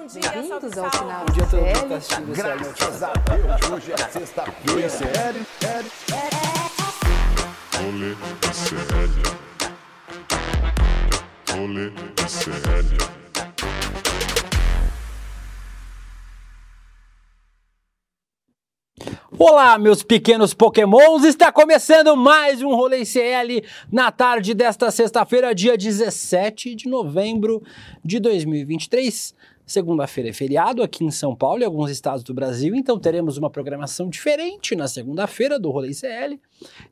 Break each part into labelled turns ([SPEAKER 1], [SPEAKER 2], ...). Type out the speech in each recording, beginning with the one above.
[SPEAKER 1] Bom dia,
[SPEAKER 2] Bem-vindos ao
[SPEAKER 1] salve,
[SPEAKER 2] sinal
[SPEAKER 1] salve.
[SPEAKER 2] de CL.
[SPEAKER 3] Graças a Deus, hoje é sexta-feira. CL.
[SPEAKER 4] Rolê CL. Rolê CL.
[SPEAKER 5] Olá, meus pequenos pokémons, está começando mais um Rolê CL na tarde desta sexta-feira, dia 17 de novembro de 2023. Segunda-feira é feriado aqui em São Paulo e alguns estados do Brasil, então teremos uma programação diferente na segunda-feira do Rolê CL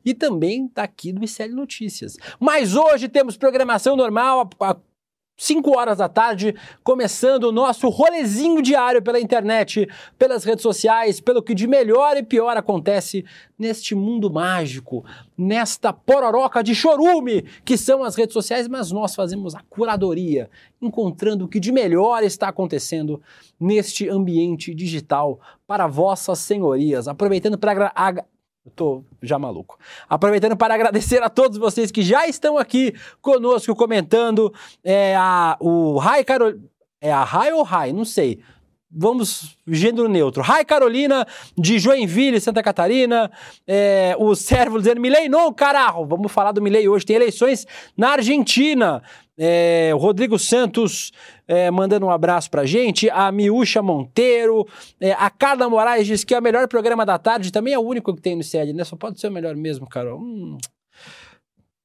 [SPEAKER 5] e também daqui do ICL Notícias. Mas hoje temos programação normal, 5 horas da tarde, começando o nosso rolezinho diário pela internet, pelas redes sociais, pelo que de melhor e pior acontece neste mundo mágico, nesta pororoca de chorume que são as redes sociais, mas nós fazemos a curadoria, encontrando o que de melhor está acontecendo neste ambiente digital para vossas senhorias. Aproveitando para tô já maluco. Aproveitando para agradecer a todos vocês que já estão aqui conosco comentando. O Rai Carolina. É a Rai ou Rai? Não sei. Vamos, gênero neutro. Rai Carolina, de Joinville, Santa Catarina. O Servo dizendo: Milei não, caralho. Vamos falar do Milei hoje. Tem eleições na Argentina. O Rodrigo Santos mandando um abraço pra gente, a Miúcha Monteiro, a Carla Moraes diz que é o melhor programa da tarde, também é o único que tem no CL, né? Só pode ser o melhor mesmo, Carol.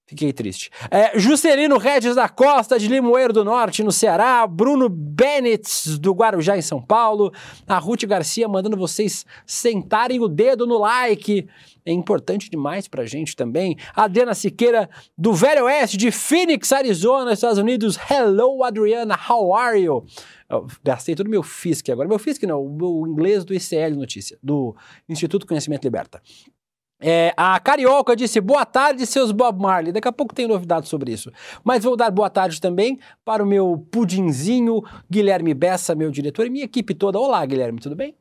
[SPEAKER 5] Fiquei triste. Juscelino Regis da Costa, de Limoeiro do Norte, no Ceará. Bruno Bennett, do Guarujá, em São Paulo. A Ruth Garcia mandando vocês sentarem o dedo no like. É importante demais pra gente também. Adriana Siqueira, do Velho Oeste, de Phoenix, Arizona, Estados Unidos. Hello, Adriana, how are you? Eu gastei todo o meu FISC agora. Meu FISC não, o inglês do ICL Notícia, do Instituto Conhecimento Liberta. A Carioca disse: boa tarde, seus Bob Marley. Daqui a pouco tem novidades sobre isso. Mas vou dar boa tarde também para o meu pudinzinho, Guilherme Bessa, meu diretor, e minha equipe toda. Olá, Guilherme, tudo bem?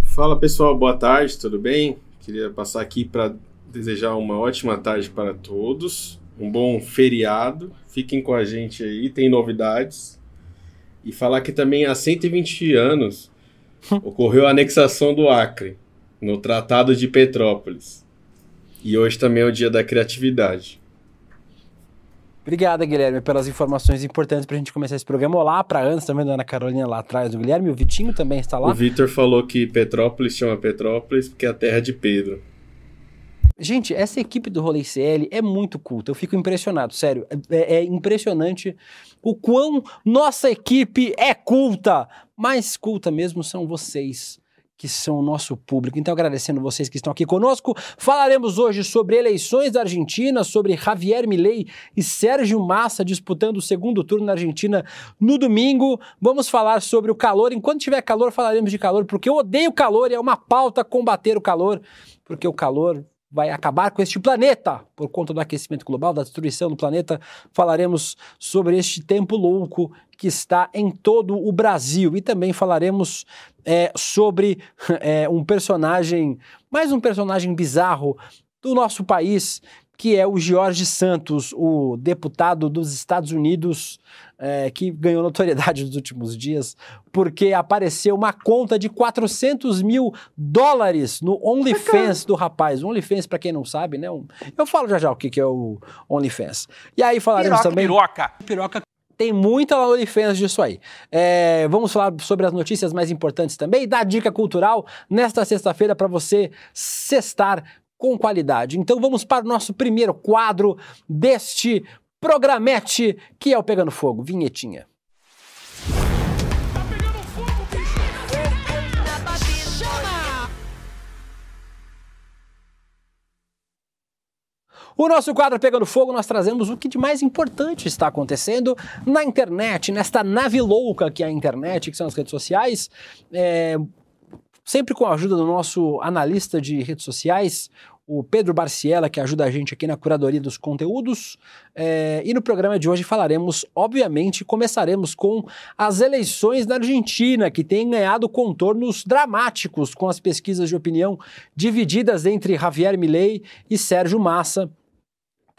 [SPEAKER 6] Fala, pessoal, boa tarde, tudo bem? Queria passar aqui para desejar uma ótima tarde para todos, um bom feriado, fiquem com a gente aí, tem novidades. E falar que também há 120 anos ocorreu a anexação do Acre, no Tratado de Petrópolis. E hoje também é o dia da criatividade.
[SPEAKER 5] Obrigada, Guilherme, pelas informações importantes para a gente começar esse programa. Olá para Ana, também da Ana Carolina lá atrás do Guilherme, o Vitinho também está lá.
[SPEAKER 6] O Vitor falou que Petrópolis chama Petrópolis porque é a terra de Pedro.
[SPEAKER 5] Gente, essa equipe do Rolê CL é muito culta, eu fico impressionado, sério, é impressionante o quão nossa equipe é culta, mais culta mesmo são vocês, que são o nosso público. Então, agradecendo vocês que estão aqui conosco, falaremos hoje sobre eleições da Argentina, sobre Javier Milei e Sérgio Massa disputando o segundo turno na Argentina no domingo. Vamos falar sobre o calor. Enquanto tiver calor, falaremos de calor, porque eu odeio calor e é uma pauta combater o calor, porque o calor vai acabar com este planeta por conta do aquecimento global, da destruição do planeta. Falaremos sobre este tempo louco que está em todo o Brasil e também falaremos sobre um personagem, mais um personagem bizarro do nosso país, que é o Jorge Santos, o deputado dos Estados Unidos, que ganhou notoriedade nos últimos dias, porque apareceu uma conta de $400 mil no OnlyFans do rapaz. O OnlyFans, para quem não sabe, né? Eu falo já o que é o OnlyFans. E aí falaremos também... Piroca. Tem muita OnlyFans disso aí. Vamos falar sobre as notícias mais importantes também, dar dica cultural nesta sexta-feira para você sextar com qualidade. Então vamos para o nosso primeiro quadro deste programete, que é o Pegando Fogo. Vinhetinha. O nosso quadro Pegando Fogo, nós trazemos o que de mais importante está acontecendo na internet, nesta nave louca que é a internet, que são as redes sociais, sempre com a ajuda do nosso analista de redes sociais, o Pedro Barciela, que ajuda a gente aqui na curadoria dos conteúdos. E no programa de hoje falaremos, obviamente, começaremos com as eleições na Argentina, que têm ganhado contornos dramáticos com as pesquisas de opinião divididas entre Javier Milei e Sérgio Massa.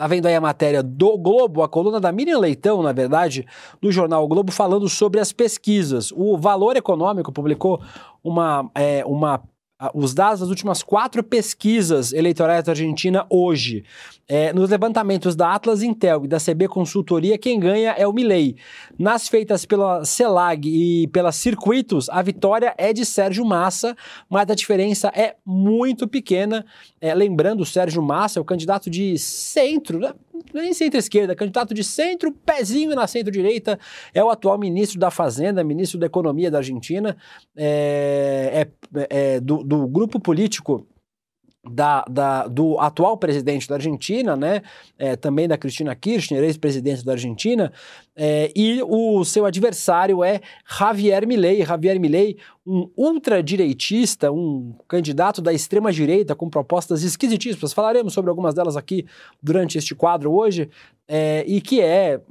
[SPEAKER 5] Tá vendo aí a matéria do Globo, a coluna da Miriam Leitão, na verdade, do jornal o Globo, falando sobre as pesquisas. O Valor Econômico publicou os dados das últimas 4 pesquisas eleitorais da Argentina hoje. Nos levantamentos da Atlas Intel e da CB Consultoria, quem ganha é o Milei. Nas feitas pela CELAG e pela Circuitos, a vitória é de Sérgio Massa, mas a diferença é muito pequena. Lembrando, o Sérgio Massa é o candidato de centro, né? Nem centro-esquerda, candidato de centro, pezinho na centro-direita, é o atual ministro da Fazenda, ministro da Economia da Argentina, do grupo político do atual presidente da Argentina, né? Também da Cristina Kirchner, ex-presidente da Argentina, e o seu adversário é Javier Milei. Javier Milei, um ultradireitista, um candidato da extrema-direita com propostas esquisitíssimas, falaremos sobre algumas delas aqui durante este quadro hoje, e que é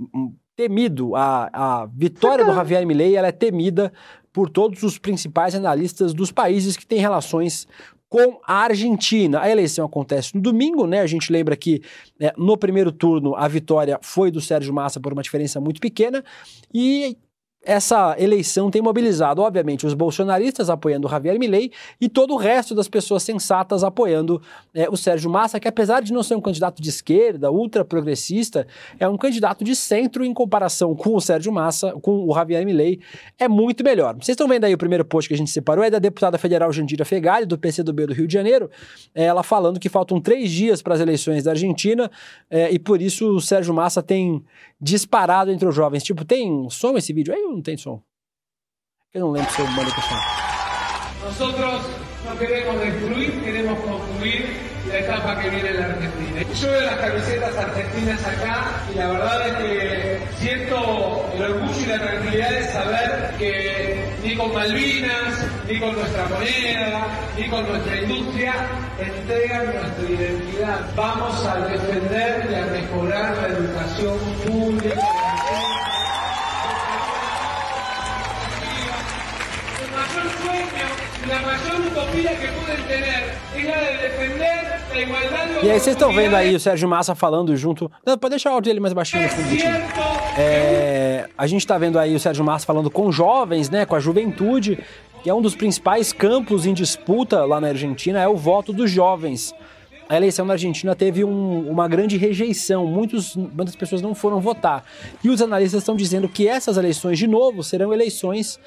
[SPEAKER 5] temido, a vitória do Javier Milei, ela é temida por todos os principais analistas dos países que têm relações com a Argentina. A eleição acontece no domingo, né? A gente lembra que no primeiro turno a vitória foi do Sérgio Massa por uma diferença muito pequena e essa eleição tem mobilizado, obviamente, os bolsonaristas apoiando o Javier Milei e todo o resto das pessoas sensatas apoiando o Sérgio Massa, que apesar de não ser um candidato de esquerda, ultra-progressista, é um candidato de centro em comparação com o Sérgio Massa, com o Javier Milei, é muito melhor. Vocês estão vendo aí o primeiro post que a gente separou, é da deputada federal Jandira Fegali, do PCdoB do Rio de Janeiro, ela falando que faltam 3 dias para as eleições da Argentina e por isso o Sérgio Massa tem disparado entre os jovens. Tipo, tem som esse vídeo aí ou não tem som? Eu não lembro se eu mandei questão.
[SPEAKER 1] Nosotros no queremos destruir, queremos construir la etapa que viene en la Argentina. Yo veo las camisetas argentinas acá y la verdad es que siento el orgullo y la tranquilidad de saber que ni con Malvinas, ni con nuestra moneda, ni con nuestra industria entregan nuestra identidad. Vamos a defender y a mejorar la educación pública. La mayor utopía que pueden tener es la de defender la igualdad de
[SPEAKER 5] E aí vocês estão vendo aí o Sérgio Massa falando junto... Não, pode deixar o áudio dele mais baixinho no fundo do time. A gente tá vendo aí o Sérgio Massa falando com jovens, né, com a juventude, que é um dos principais campos em disputa lá na Argentina, é o voto dos jovens. A eleição na Argentina teve uma grande rejeição, muitas pessoas não foram votar. E os analistas estão dizendo que essas eleições, de novo, serão eleições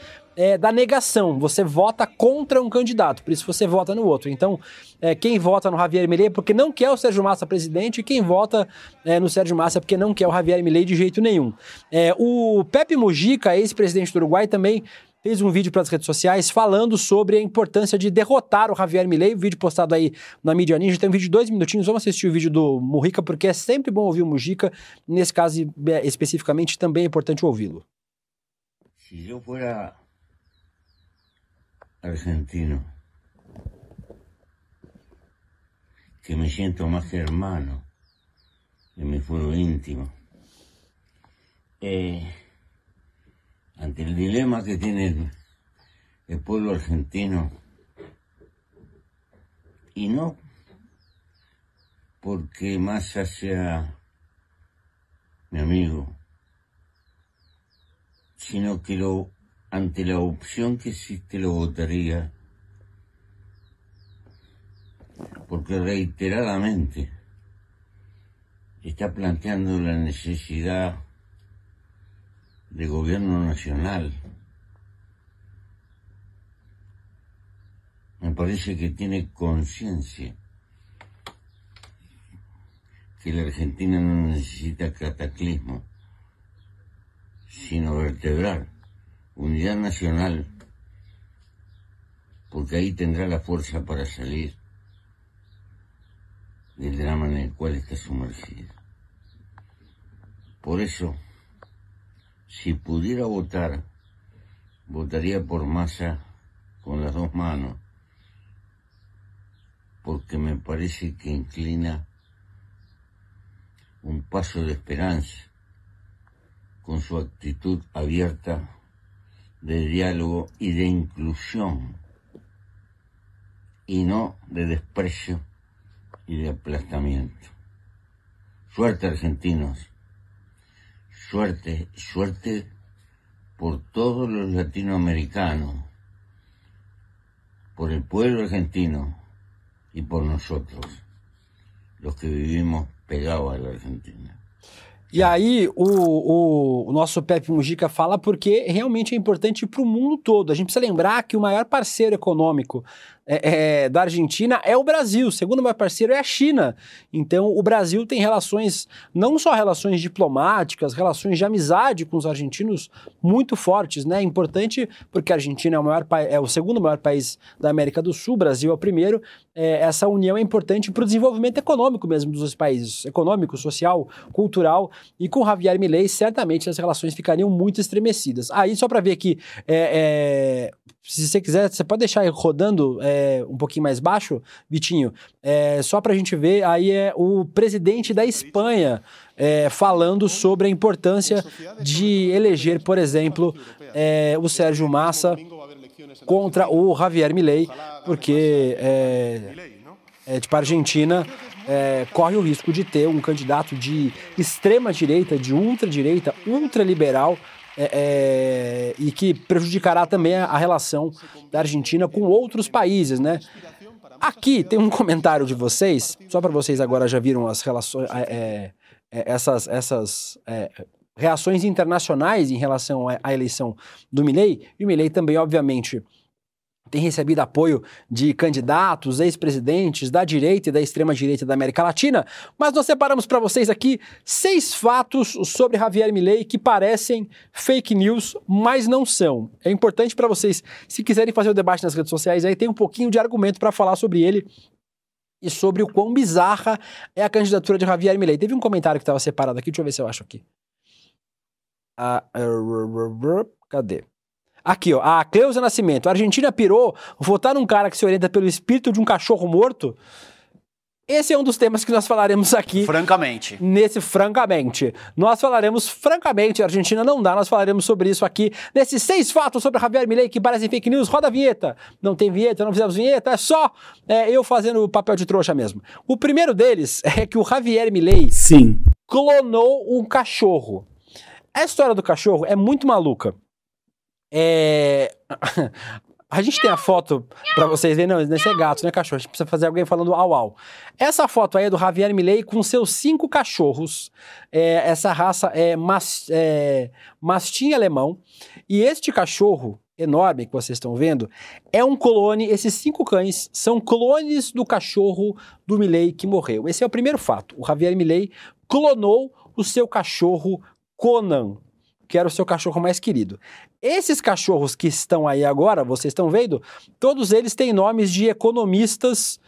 [SPEAKER 5] da negação. Você vota contra um candidato, por isso você vota no outro. Então, quem vota no Javier Milei é porque não quer o Sérgio Massa presidente, e quem vota no Sérgio Massa é porque não quer o Javier Milei de jeito nenhum. O Pepe Mujica, ex-presidente do Uruguai, também fez um vídeo para as redes sociais falando sobre a importância de derrotar o Javier Milei, o vídeo postado aí na Mídia Ninja, tem um vídeo de 2 minutinhos, vamos assistir o vídeo do Mujica, porque é sempre bom ouvir o Mujica, nesse caso especificamente também é importante ouvi-lo.
[SPEAKER 2] Se eu fuera argentino, que me siento más que hermano, de mi fuero íntimo, ante el dilema que tiene el pueblo argentino, y no porque Massa sea mi amigo, sino que ante la opción que existe lo votaría, porque reiteradamente está planteando la necesidad de gobierno nacional. Me parece que tiene conciencia que la Argentina no necesita cataclismo, sino vertebrar unidad nacional, porque ahí tendrá la fuerza para salir del drama en el cual está sumergida. Por eso, si pudiera votar, votaría por Massa con las 2 manos, porque me parece que inclina un paso de esperanza con su actitud abierta de diálogo y de inclusión, y no de desprecio y de aplastamiento. Suerte, argentinos. Suerte, suerte por todos los latinoamericanos, por el pueblo argentino y por nosotros, los que vivimos pegados a la Argentina.
[SPEAKER 5] E aí o nosso Pepe Mujica fala porque realmente é importante para o mundo todo. A gente precisa lembrar que o maior parceiro econômico da Argentina é o Brasil, o segundo maior parceiro é a China. Então o Brasil tem relações, não só relações diplomáticas, relações de amizade com os argentinos muito fortes, né? É importante porque a Argentina é o segundo maior país da América do Sul, o Brasil é o primeiro. Essa união é importante para o desenvolvimento econômico mesmo dos dois países, econômico, social, cultural, e com Javier Milei certamente as relações ficariam muito estremecidas. Aí só para ver aqui, se você quiser, você pode deixar aí rodando um pouquinho mais baixo, Vitinho, só para a gente ver, aí é o presidente da Espanha falando sobre a importância de eleger, por exemplo, o Sérgio Massa contra o Javier Milei, porque tipo, a Argentina corre o risco de ter um candidato de extrema-direita, de ultradireita, ultraliberal, e que prejudicará também a relação da Argentina com outros países, né? Aqui tem um comentário de vocês, só para vocês agora já viram as relações, essas reações internacionais em relação à eleição do Milei, e o Milei também, obviamente, tem recebido apoio de candidatos, ex-presidentes da direita e da extrema-direita da América Latina, mas nós separamos para vocês aqui 6 fatos sobre Javier Milei que parecem fake news, mas não são. É importante para vocês, se quiserem fazer o debate nas redes sociais, aí tem um pouquinho de argumento para falar sobre ele e sobre o quão bizarra é a candidatura de Javier Milei. Teve um comentário que estava separado aqui, deixa eu ver se eu acho aqui. Cadê? Aqui, ó, a Cleusa Nascimento. A Argentina pirou votar num cara que se orienta pelo espírito de um cachorro morto? Esse é um dos temas que nós falaremos aqui.
[SPEAKER 7] Francamente.
[SPEAKER 5] Francamente. Nós falaremos francamente, a Argentina não dá, nós falaremos sobre isso aqui, nesses 6 fatos sobre Javier Milei que parecem fake news. Roda a vinheta. Não tem vinheta, não fizemos vinheta, é só eu fazendo o papel de trouxa mesmo. O primeiro deles é que o Javier Milei clonou um cachorro. A história do cachorro é muito maluca. A gente tem a foto pra vocês verem, não, esse é gato, não é cachorro, a gente precisa fazer alguém falando au au. Essa foto aí é do Javier Milei com seus 5 cachorros, essa raça é mastim alemão, e este cachorro enorme que vocês estão vendo é um clone, esses 5 cães são clones do cachorro do Milei que morreu. Esse é o primeiro fato, o Javier Milei clonou o seu cachorro Conan, que era o seu cachorro mais querido. Esses cachorros que estão aí agora, vocês estão vendo, todos eles têm nomes de economistas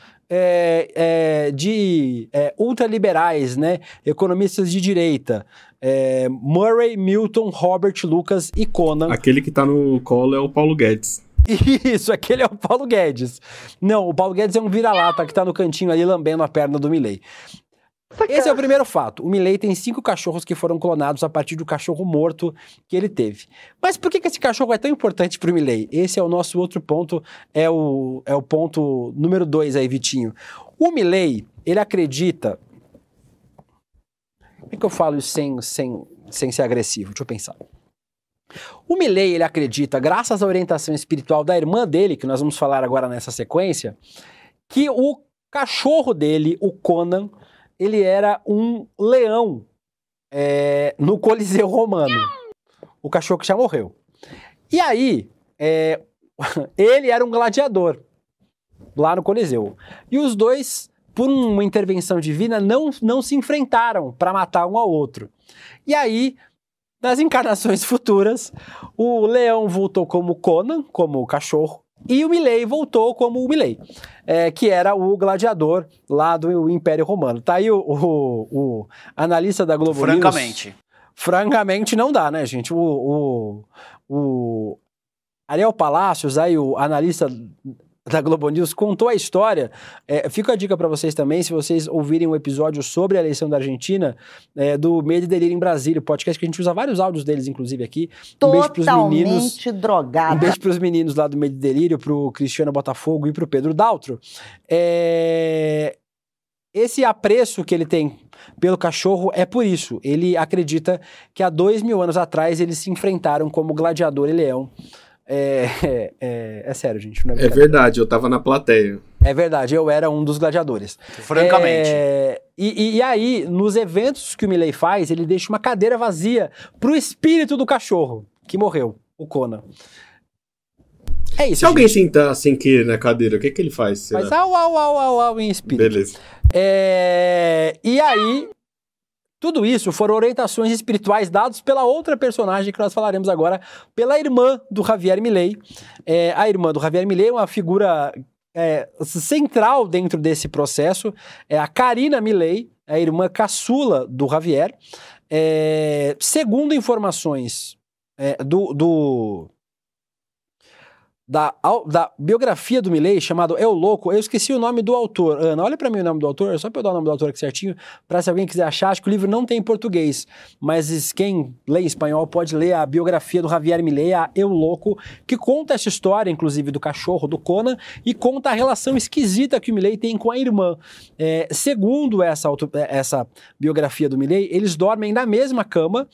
[SPEAKER 5] ultraliberais, né? Economistas de direita. Murray, Milton, Robert, Lucas e Conan. Aquele que tá no colo é o Paulo Guedes. Isso, aquele é o Paulo Guedes. Não, o Paulo Guedes é um vira-lata que tá no cantinho ali lambendo a perna do Milei. Esse é o primeiro fato. O Milei tem 5 cachorros que foram clonados a partir do cachorro morto que ele teve. Mas por que esse cachorro é tão importante para o Milei? Esse é o nosso outro ponto, é o ponto número 2 aí, Vitinho. O Milei, ele acredita... Como é que eu falo isso sem ser agressivo? Deixa eu pensar. O Milei, ele acredita, graças à orientação espiritual da irmã dele, que nós vamos falar agora nessa sequência, que o cachorro dele, o Conan, ele era um leão no Coliseu Romano. O cachorro que já morreu. E aí, ele era um gladiador lá no Coliseu. E os dois, por uma intervenção divina, não se enfrentaram para matar um ao outro. E aí, nas encarnações futuras, o leão voltou como Conan, como o cachorro, e o Milei voltou como o Milei, que era o gladiador lá do Império Romano. Tá aí o analista da Globo News. Francamente não dá, né, gente? O Ariel Palacios, aí, o analista da Globo News, contou a história. Fica a dica para vocês também, se vocês ouvirem um episódio sobre a eleição da Argentina, do Medo e Delírio em Brasília, o podcast que a gente usa vários áudios deles, inclusive, aqui. Um beijo pros meninos.
[SPEAKER 8] Drogada.
[SPEAKER 5] Um beijo pros meninos lá do Medo e Delírio, pro Cristiano Botafogo e pro Pedro Daltro. esse apreço que ele tem pelo cachorro é por isso. Ele acredita que há 2000 anos atrás eles se enfrentaram como gladiador e leão. É sério, gente. Não é
[SPEAKER 6] É
[SPEAKER 5] brincadeira.
[SPEAKER 6] verdade, eu tava na plateia.
[SPEAKER 5] É verdade, eu era um dos gladiadores.
[SPEAKER 7] Francamente.
[SPEAKER 5] E aí, nos eventos que o Milei faz, ele deixa uma cadeira vazia pro espírito do cachorro, que morreu, o Conan. É isso,
[SPEAKER 6] Se alguém sentar sem querer na cadeira, o que ele faz? Será?
[SPEAKER 5] Mas au em espírito.
[SPEAKER 6] Beleza.
[SPEAKER 5] E aí, tudo isso foram orientações espirituais dadas pela outra personagem que nós falaremos agora, pela irmã do Javier Milei. A irmã do Javier Milei é uma figura central dentro desse processo. É a Karina Milei, a irmã caçula do Javier. Segundo informações da biografia do Milei, chamado Eu Louco, eu esqueci o nome do autor. Ana, olha pra mim o nome do autor, só pra eu dar o nome do autor aqui certinho, pra se alguém quiser achar. Acho que o livro não tem em português, mas quem lê espanhol pode ler a biografia do Javier Milei, a Eu Louco, que conta essa história, inclusive, do cachorro, do Conan, e conta a relação esquisita que o Milei tem com a irmã. Segundo essa biografia do Milei, eles dormem na mesma cama,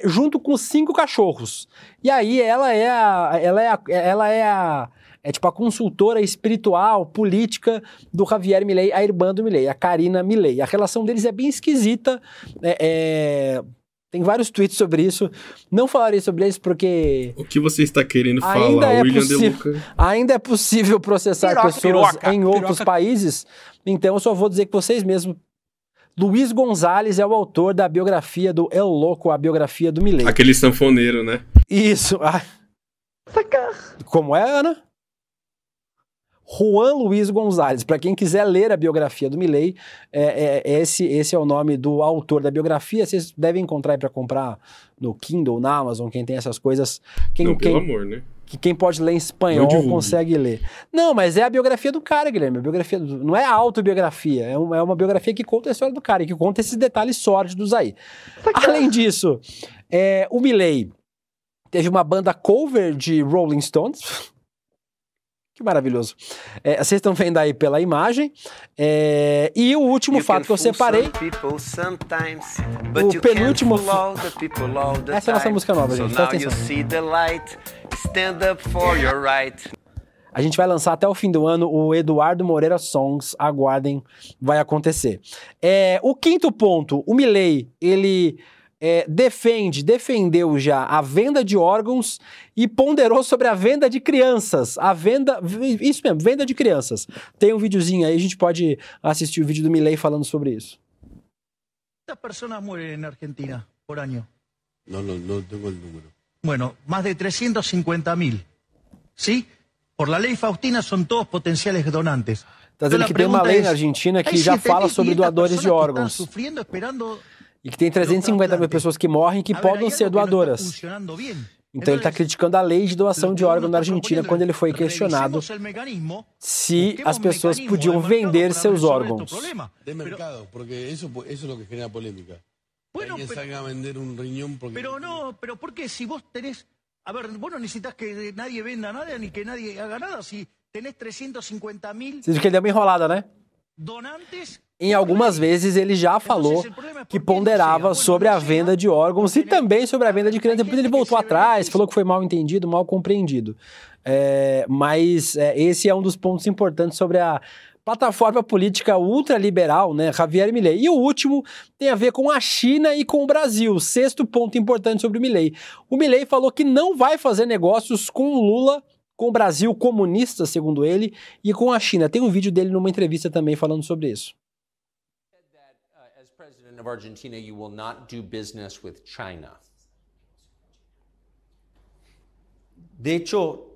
[SPEAKER 5] junto com 5 cachorros. E aí ela é tipo a consultora espiritual, política do Javier Milei, a irmã do Milei, a Karina Milei. A relação deles é bem esquisita. Tem vários tweets sobre isso. Não falarei sobre eles porque...
[SPEAKER 6] O que você está querendo falar, William De Luca?
[SPEAKER 5] Ainda é possível processar pessoas em outros países. Então eu só vou dizer que vocês mesmos... Luiz Gonzalez é o autor da biografia do El Louco, a biografia do Milei.
[SPEAKER 6] Aquele sanfoneiro, né?
[SPEAKER 5] Isso. Como é, Ana? Juan Luiz Gonzalez. Para quem quiser ler a biografia do Milei, esse é o nome do autor da biografia. Vocês devem encontrar aí para comprar no Kindle, na Amazon, quem tem essas coisas.
[SPEAKER 6] Pelo amor, né?
[SPEAKER 5] Quem pode ler em espanhol consegue ler. Não, mas é a biografia do cara, Guilherme. Não é a autobiografia. É uma biografia que conta a história do cara e que conta esses detalhes sórdidos aí. Além disso, o Milei teve uma banda cover de Rolling Stones. Que maravilhoso. Vocês estão vendo aí pela imagem. E o último fato que eu separei... O penúltimo... Essa é a nossa música nova, gente. Presta atenção. A gente vai lançar até o fim do ano o Eduardo Moreira Songs. Aguardem, vai acontecer. O quinto ponto, o Milei, ele... defendeu já a venda de órgãos e ponderou sobre a venda de crianças. Isso mesmo, venda de crianças. Tem um videozinho aí, a gente pode assistir o vídeo do Milei falando sobre isso.
[SPEAKER 8] ¿Cuántas personas mueren en Argentina por año?
[SPEAKER 4] No tengo el número.
[SPEAKER 8] Bueno, más de 350.000. ¿Sí? Por la ley Faustina son todos potenciales donantes.
[SPEAKER 5] Tá dizendo que tem uma lei na Argentina que já fala sobre doadores de órgãos. E que tem 350 mil pessoas que morrem que podem ser doadoras. Então ele está criticando a lei de doação de órgãos na Argentina quando ele foi questionado se as pessoas podiam vender seus órgãos.
[SPEAKER 9] De mercado, porque eso es lo que genera polémica.
[SPEAKER 8] Bueno,
[SPEAKER 9] que salga a vender un riñón porque...
[SPEAKER 8] Pero ¿por qué? Si vos tenés... A ver, vos no necesitas que nadie venda nada ni que nadie haga nada. Si tenés 350.000...
[SPEAKER 5] Vocês viram que ele deu uma enrolada, né?
[SPEAKER 8] Donantes...
[SPEAKER 5] Em algumas vezes ele já falou que ponderava sobre a venda de órgãos e também sobre a venda de crianças. Depois ele voltou atrás, falou que foi mal entendido, mal compreendido. Mas esse é um dos pontos importantes sobre a plataforma política ultraliberal, né, Javier Milei. E o último tem a ver com a China e com o Brasil. Sexto ponto importante sobre o Milei. O Milei falou que não vai fazer negócios com o Lula, com o Brasil comunista, segundo ele, e com a China. Tem um vídeo dele numa entrevista também falando sobre isso.
[SPEAKER 10] As president of Argentina, you will not do business with China.
[SPEAKER 7] De hecho,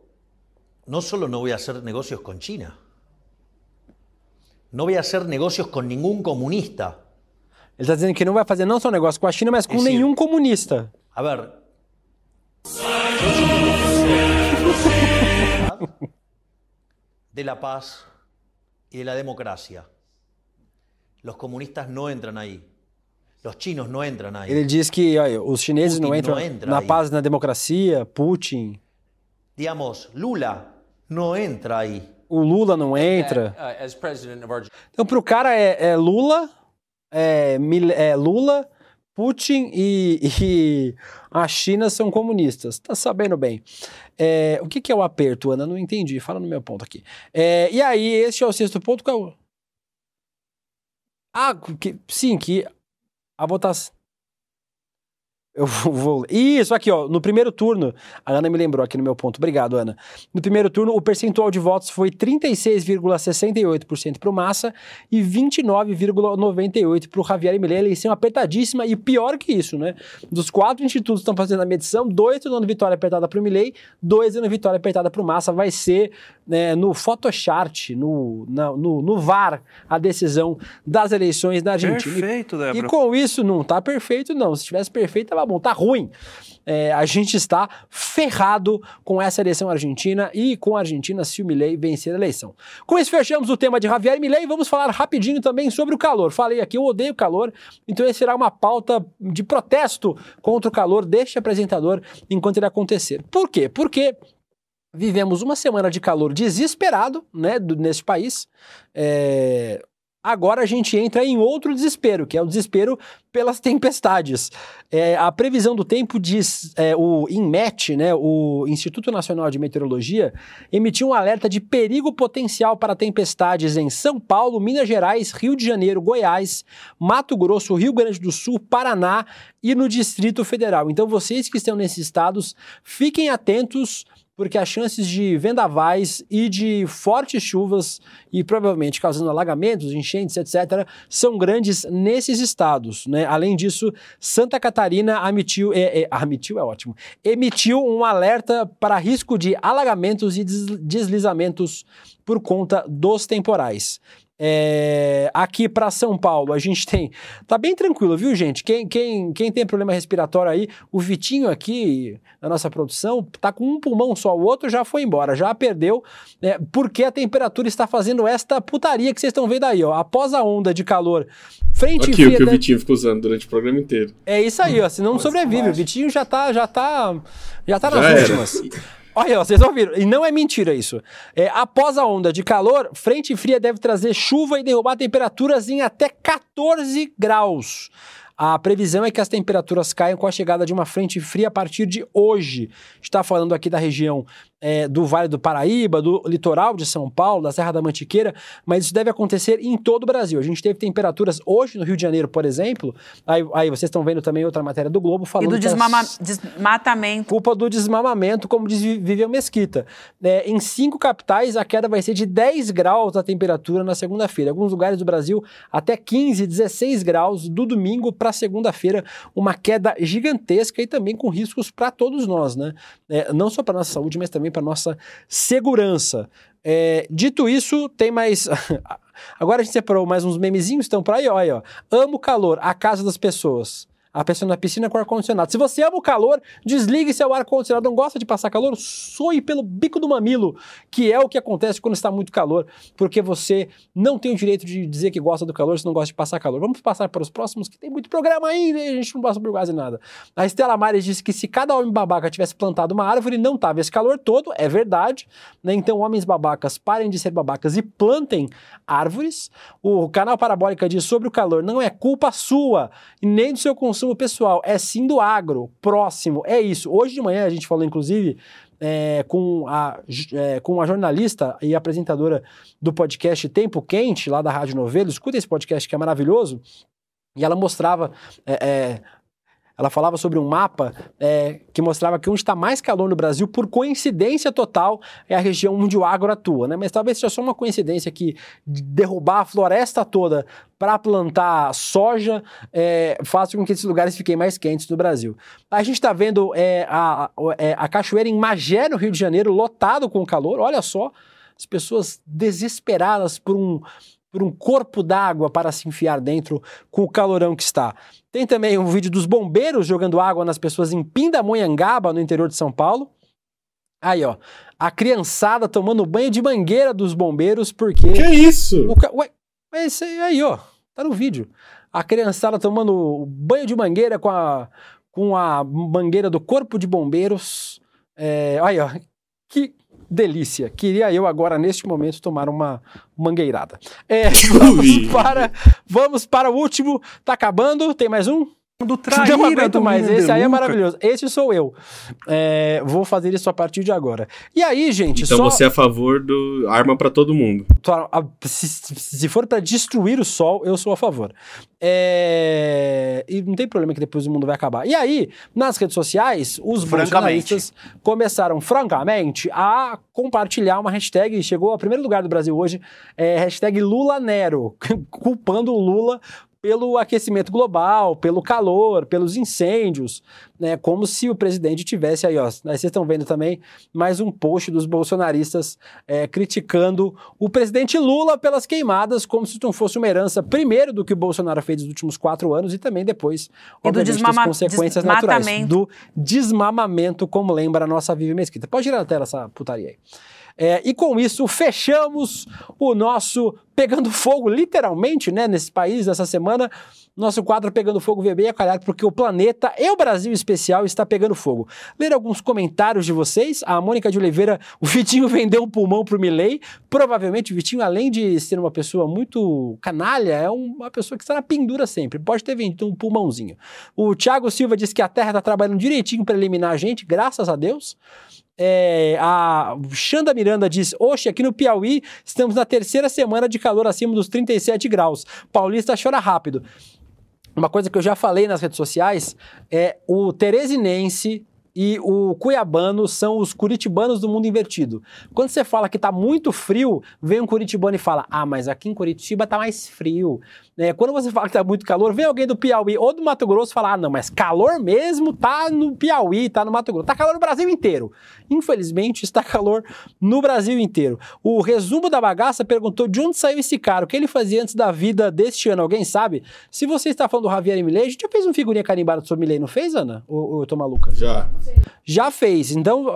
[SPEAKER 7] no solo no voy a hacer negocios con China, no voy a hacer negocios con ningún comunista.
[SPEAKER 5] Ele está dizendo que não vai fazer não só negócio com a China, mas com nenhum comunista.
[SPEAKER 7] A ver, de la paz y de la democracia. Los comunistas no entran ahí. Los chinos no entran ahí.
[SPEAKER 5] Ele diz que os chineses não entram na paz e na democracia, Putin.
[SPEAKER 7] Digamos, Lula no entra ahí.
[SPEAKER 5] O Lula não entra.
[SPEAKER 10] that, as president of Argentina.
[SPEAKER 5] Então, pro cara é Lula, Lula, Putin e a China são comunistas. Tá sabendo bem. O que é o aperto, Ana? Não entendi. Fala no meu ponto aqui. E aí, este é o sexto ponto. Qual? Sim, que a votação... Eu vou... Isso, aqui, ó, no primeiro turno, a Ana me lembrou aqui no meu ponto, obrigado, Ana. No primeiro turno, o percentual de votos foi 36,68% para o Massa e 29,98% para o Javier Milei, eleição apertadíssima e pior que isso, né? Dos 4 institutos que estão fazendo a medição, 2 estão dando vitória apertada para o Milei, 2 dando vitória apertada para o Massa, vai ser no Photochart, no VAR, a decisão das eleições na Argentina.
[SPEAKER 11] Perfeito, Débora.
[SPEAKER 5] E com isso, não tá perfeito, não. Se tivesse perfeito, tava bom, tá ruim. A gente está ferrado com essa eleição argentina e com a Argentina se o Milei vencer a eleição. Com isso, fechamos o tema de Javier Milei e vamos falar rapidinho também sobre o calor. Falei aqui, eu odeio calor, então esse será uma pauta de protesto contra o calor deste apresentador enquanto ele acontecer. Por quê? Porque vivemos uma semana de calor desesperado, né, nesse país. Agora a gente entra em outro desespero, que é o desespero pelas tempestades. A previsão do tempo diz, o INMET, né, o Instituto Nacional de Meteorologia, emitiu um alerta de perigo potencial para tempestades em São Paulo, Minas Gerais, Rio de Janeiro, Goiás, Mato Grosso, Rio Grande do Sul, Paraná e no Distrito Federal. Então vocês que estão nesses estados, fiquem atentos, porque as chances de vendavais e de fortes chuvas e provavelmente causando alagamentos, enchentes, etc., são grandes nesses estados, né? Além disso, Santa Catarina emitiu um alerta para risco de alagamentos e deslizamentos por conta dos temporais. Aqui para São Paulo a gente tem, tá bem tranquilo, viu, gente? Quem tem problema respiratório aí, o Vitinho aqui na nossa produção tá com um pulmão só, o outro já foi embora, já perdeu, porque a temperatura está fazendo esta putaria que vocês estão vendo aí, ó. Após a onda de calor, frente
[SPEAKER 6] aqui
[SPEAKER 5] fria,
[SPEAKER 6] o que o Vitinho ficou usando durante o programa inteiro.
[SPEAKER 5] É isso aí, ó, senão não sobrevive. O Vitinho já tá nas últimas. Olha, vocês ouviram, e não é mentira isso. Após a onda de calor, frente fria deve trazer chuva e derrubar temperaturas em até 14 graus. A previsão é que as temperaturas caiam com a chegada de uma frente fria a partir de hoje. Está falando aqui da região do Vale do Paraíba, do litoral de São Paulo, da Serra da Mantiqueira, mas isso deve acontecer em todo o Brasil. A gente teve temperaturas hoje no Rio de Janeiro, por exemplo, aí vocês estão vendo também outra matéria do Globo falando...
[SPEAKER 12] E do desmatamento.
[SPEAKER 5] Culpa do desmamamento, como diz Vivian Mesquita. Em 5 capitais, a queda vai ser de 10 graus da temperatura na segunda-feira. Em alguns lugares do Brasil, até 15, 16 graus do domingo para segunda-feira, uma queda gigantesca e também com riscos para todos nós, né? Não só para nossa saúde, mas também para nossa segurança. Dito isso, tem mais... Agora a gente separou mais uns memezinhos, estão por aí, ó. Amo calor, a casa das pessoas. A pessoa na piscina com ar-condicionado. Se você ama o calor, desligue seu ar-condicionado. Não gosta de passar calor? Soe pelo bico do mamilo, que é o que acontece quando está muito calor, porque você não tem o direito de dizer que gosta do calor se não gosta de passar calor. Vamos passar para os próximos, que tem muito programa ainda e a gente não passa por quase nada. A Estela Mares disse que se cada homem babaca tivesse plantado uma árvore, não tava esse calor todo. É verdade, né? Então, homens babacas, parem de ser babacas e plantem árvores. O canal Parabólica diz sobre o calor, não é culpa sua e nem do seu consumo pessoal, é sim do agro, próximo, é isso. Hoje de manhã a gente falou, inclusive, com a jornalista e apresentadora do podcast Tempo Quente, lá da Rádio Novelo. Escuta esse podcast que é maravilhoso, e ela mostrava... Ela falava sobre um mapa que mostrava que onde está mais calor no Brasil, por coincidência total, é a região onde o agro atua, né? Mas talvez seja só uma coincidência que derrubar a floresta toda para plantar soja faça com que esses lugares fiquem mais quentes no Brasil. A gente está vendo a cachoeira em Magé, no Rio de Janeiro, lotado com calor. Olha só, as pessoas desesperadas por um corpo d'água para se enfiar dentro com o calorão que está. Tem também um vídeo dos bombeiros jogando água nas pessoas em Pindamonhangaba, no interior de São Paulo. Aí, ó, a criançada tomando banho de mangueira dos bombeiros, porque...
[SPEAKER 6] Que isso?
[SPEAKER 5] É isso aí, ó, tá no vídeo. A criançada tomando banho de mangueira com a mangueira do corpo de bombeiros. Aí, ó, delícia. Queria eu agora, neste momento, tomar uma mangueirada. Vamos para o último. Tá acabando? Tem mais um?
[SPEAKER 11] Do traíra,
[SPEAKER 5] não aguento
[SPEAKER 11] do
[SPEAKER 5] mais, esse aí é
[SPEAKER 11] Deluca.
[SPEAKER 5] maravilhoso. Esse sou eu. Vou fazer isso a partir de agora. E aí, gente,
[SPEAKER 6] então você é a favor do arma pra todo mundo.
[SPEAKER 5] Se for pra destruir o sol, eu sou a favor. E não tem problema que depois o mundo vai acabar. E aí, nas redes sociais, os bolsonaristas começaram, francamente, a compartilhar uma hashtag, chegou ao primeiro lugar do Brasil hoje, hashtag LulaNero, culpando o Lula pelo aquecimento global, pelo calor, pelos incêndios, né? Como se o presidente tivesse aí, ó. Aí vocês estão vendo também mais um post dos bolsonaristas criticando o presidente Lula pelas queimadas, como se não fosse uma herança, primeiro, do que o Bolsonaro fez nos últimos 4 anos e também depois, obviamente, das consequências naturais. Do desmamamento, como lembra a nossa Vivi Mesquita. Pode tirar na tela essa putaria aí. E com isso, fechamos o nosso Pegando Fogo, literalmente, né, nesse país, nessa semana, nosso quadro Pegando Fogo VB é calhar, porque o planeta e o Brasil em especial está pegando fogo. Ler alguns comentários de vocês. A Mônica de Oliveira, o Vitinho vendeu um pulmão pro Milei. Provavelmente o Vitinho, além de ser uma pessoa muito canalha, é uma pessoa que está na pendura sempre. Pode ter vendido um pulmãozinho. O Thiago Silva diz que a Terra está trabalhando direitinho para eliminar a gente, graças a Deus. A Xanda Miranda diz: oxe, aqui no Piauí estamos na 3ª semana de calor acima dos 37 graus. Paulista chora rápido. Uma coisa que eu já falei nas redes sociais é o teresinense e o cuiabano são os curitibanos do mundo invertido. Quando você fala que tá muito frio, vem um curitibano e fala: ah, mas aqui em Curitiba tá mais frio. Quando você fala que tá muito calor, vem alguém do Piauí ou do Mato Grosso e fala: ah, não, mas calor mesmo tá no Piauí, tá no Mato Grosso. Tá calor no Brasil inteiro. Infelizmente, está calor no Brasil inteiro. O Resumo da Bagaça perguntou de onde saiu esse cara, o que ele fazia antes da vida deste ano, alguém sabe? Se você está falando do Javier Milei, a gente já fez um figurinha carimbada sobre Milei, não fez, Ana? Ou eu tô maluca? Já fez. Então,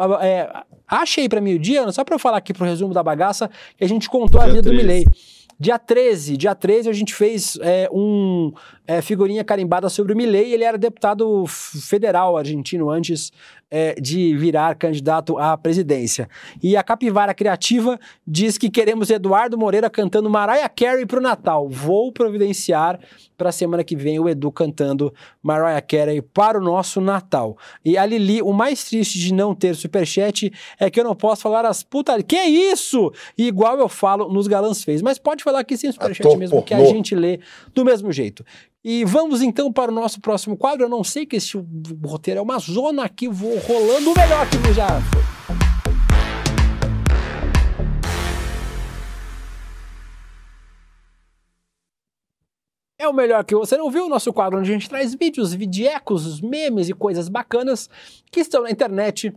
[SPEAKER 5] achei pra mim o dia, Ana, só pra eu falar aqui pro Resumo da Bagaça, que a gente contou a vida do Milei. Dia 13 a gente fez figurinha carimbada sobre o Milei. Ele era deputado federal argentino antes de virar candidato à presidência. E a Capivara Criativa diz que queremos Eduardo Moreira cantando Mariah Carey pro Natal. Vou providenciar para a semana que vem o Edu cantando Mariah Carey para o nosso Natal. E a Lili, o mais triste de não ter superchat é que eu não posso falar as putarias. Que isso? Igual eu falo nos Galãs Fez. Mas pode falar aqui sem superchat mesmo, que a gente lê do mesmo jeito. E vamos então para o nosso próximo quadro. Eu não sei que esse roteiro é uma zona aqui, vou rolando o melhor que já foi. É o melhor que você não viu, o nosso quadro onde a gente traz vídeos, videecos, memes e coisas bacanas que estão na internet.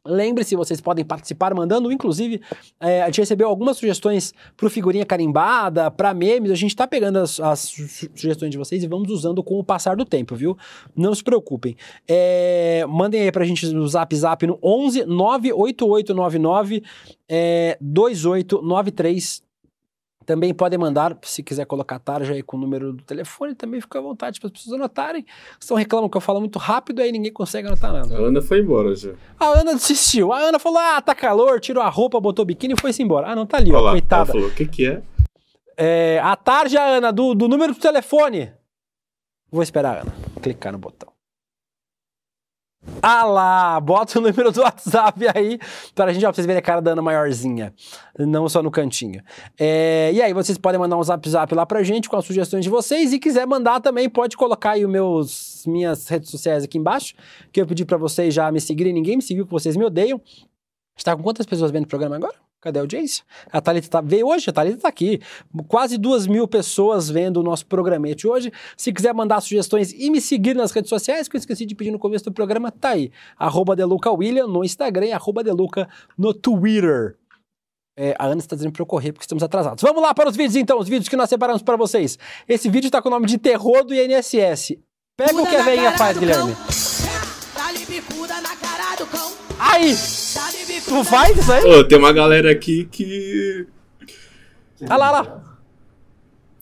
[SPEAKER 5] Lembre-se, vocês podem participar mandando, inclusive, a gente recebeu algumas sugestões pro figurinha carimbada, para memes, a gente tá pegando as sugestões de vocês e vamos usando com o passar do tempo, viu? Não se preocupem. Mandem aí pra gente no Zap no 11 98899 2893. Também podem mandar, se quiser colocar tarja aí com o número do telefone, também fica à vontade para as pessoas anotarem. Estão reclamando que eu falo muito rápido, aí ninguém consegue anotar nada.
[SPEAKER 6] A Ana foi embora já.
[SPEAKER 5] A Ana desistiu. A Ana falou: ah, tá calor, tirou a roupa, botou o biquíni e foi-se embora. Ah, não, tá ali, ó, coitada.
[SPEAKER 6] Ela falou: o que é?
[SPEAKER 5] A tarja, Ana, do número do telefone. Vou esperar a Ana clicar no botão. Ah lá, bota o número do WhatsApp aí pra gente, ó, pra vocês verem a cara da Ana maiorzinha, não só no cantinho. E aí vocês podem mandar um zap lá pra gente com as sugestões de vocês, e quiser mandar também, pode colocar aí minhas redes sociais aqui embaixo, que eu pedi pra vocês já me seguirem, ninguém me seguiu, que vocês me odeiam. Está com quantas pessoas vendo o programa agora? Cadê a audiência? A Thalita veio hoje, a Thalita tá aqui. Quase 2.000 pessoas vendo o nosso programete hoje. Se quiser mandar sugestões e me seguir nas redes sociais, que eu esqueci de pedir no começo do programa, tá aí. @DelucaWilliam no Instagram e @Deluca no Twitter. A Ana está dizendo para eu correr porque estamos atrasados. Vamos lá para os vídeos então, os vídeos que nós separamos para vocês. Esse vídeo tá com o nome de Terror do INSS. Pega o que a veinha faz, Guilherme. Aí! Tu faz isso aí?
[SPEAKER 6] Ô, tem uma galera aqui que...
[SPEAKER 5] Ah lá.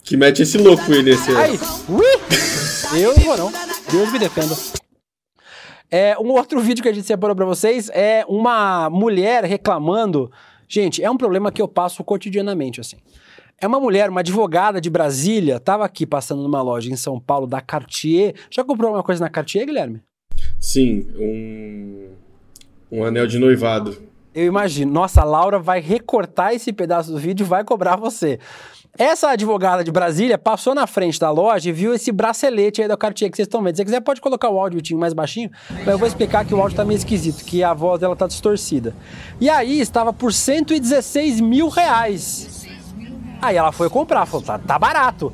[SPEAKER 6] Que mete esse louco aí nesse...
[SPEAKER 5] Aí! Ui! Eu não vou não. Deus me defenda. Um outro vídeo que a gente separou pra vocês é uma mulher reclamando. Gente, é um problema que eu passo cotidianamente, assim. É uma mulher, uma advogada de Brasília, tava aqui passando numa loja em São Paulo da Cartier. Já comprou alguma coisa na Cartier, Guilherme?
[SPEAKER 6] Sim, um anel de noivado.
[SPEAKER 5] Eu imagino. Nossa, a Laura vai recortar esse pedaço do vídeo e vai cobrar você. Essa advogada de Brasília passou na frente da loja e viu esse bracelete aí da Cartier que vocês estão vendo. Se você quiser, pode colocar o áudio mais baixinho, mas eu vou explicar que o áudio tá meio esquisito, que a voz dela tá distorcida. E aí, estava por R$116 mil. Aí ela foi comprar, falou, tá barato.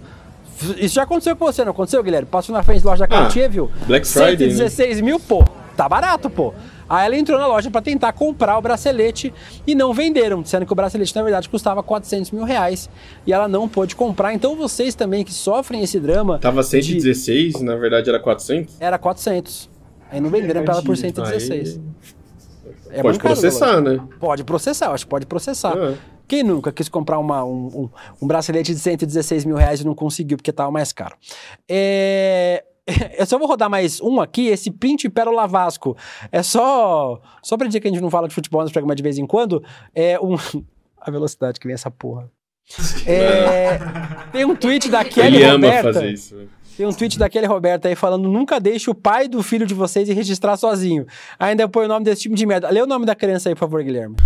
[SPEAKER 5] Isso já aconteceu com você, não aconteceu, Guilherme? Passou na frente da loja da Cartier, viu?
[SPEAKER 6] Black Friday,
[SPEAKER 5] 116 mil, pô, tá barato, pô. Aí ela entrou na loja para tentar comprar o bracelete e não venderam, dizendo que o bracelete, na verdade, custava R$400 mil e ela não pôde comprar. Então vocês também que sofrem esse drama...
[SPEAKER 6] Tava 116, na verdade era 400?
[SPEAKER 5] Era 400. Aí não venderam pra ela por 116.
[SPEAKER 6] Aí... Pode processar, né?
[SPEAKER 5] Pode processar, eu acho que pode processar. Quem nunca quis comprar um bracelete de 116 mil reais e não conseguiu porque tava mais caro? Eu só vou rodar mais um aqui, esse print Pérola Vasco. É só pra dizer que a gente não fala de futebol nos programas de vez em quando. A velocidade que vem essa porra. Tem um tweet da Kelly
[SPEAKER 6] Ele
[SPEAKER 5] Roberta.
[SPEAKER 6] ama fazer isso.
[SPEAKER 5] Tem um tweet da Kelly Roberta aí falando: nunca deixe o pai do filho de vocês ir registrar sozinho. Ainda põe o nome desse time de merda. Lê o nome da criança aí, por favor, Guilherme.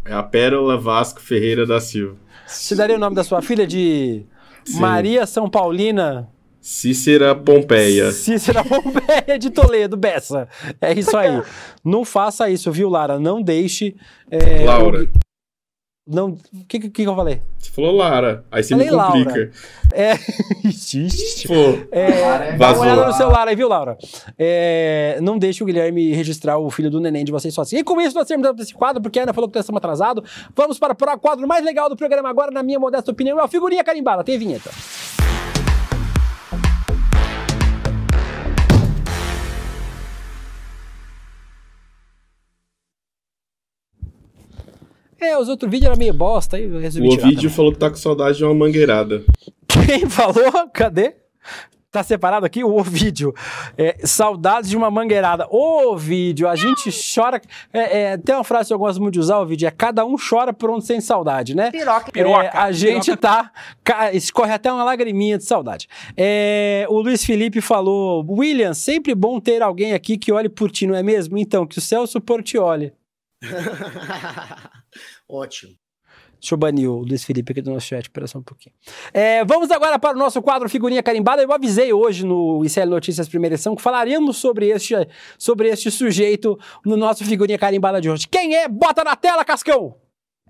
[SPEAKER 6] É a Pérola Vasco Ferreira da Silva.
[SPEAKER 5] Você daria o nome da sua filha de
[SPEAKER 6] Sim.
[SPEAKER 5] Maria São Paulina...
[SPEAKER 6] Cícera Pompeia.
[SPEAKER 5] Cícera Pompeia de Toledo, Bessa. É isso aí. Não faça isso, viu, Lara? Não deixe...
[SPEAKER 6] Laura.
[SPEAKER 5] Não... O que eu falei?
[SPEAKER 6] Você falou Lara. Aí você
[SPEAKER 5] falei
[SPEAKER 6] me complica.
[SPEAKER 5] Dá uma olhada no celular aí, viu, Laura? Não deixe o Guilherme registrar o filho do neném de vocês sozinho. E com isso nós terminamos esse quadro, porque a Ana falou que nós estamos atrasados. Vamos para o quadro mais legal do programa agora, na minha modesta opinião, é a figurinha carimbada. Tem vinheta. Os outros vídeos eram meio bosta, aí eu resolvi tirar.
[SPEAKER 6] O Ovidio falou que tá com saudade de uma mangueirada.
[SPEAKER 5] Quem falou? Cadê? Tá separado aqui? O Ovidio. Saudades de uma mangueirada. Ô, Ovidio, a gente chora... tem uma frase que eu gosto muito de usar, Ovidio, cada um chora por onde tem saudade, né?
[SPEAKER 12] Piroca.
[SPEAKER 5] A gente tá... Escorre até uma lagriminha de saudade. O Luiz Felipe falou: William, sempre bom ter alguém aqui que olhe por ti, não é mesmo? Então, que o Celso Portiolli.
[SPEAKER 11] Ótimo.
[SPEAKER 5] Deixa eu banir o Luiz Felipe aqui do nosso chat, espera só um pouquinho. Vamos agora para o nosso quadro Figurinha Carimbada. Eu avisei hoje no ICL Notícias Primeira Edição que falaríamos sobre este sujeito no nosso Figurinha Carimbada de hoje. Quem é? Bota na tela, Cascão!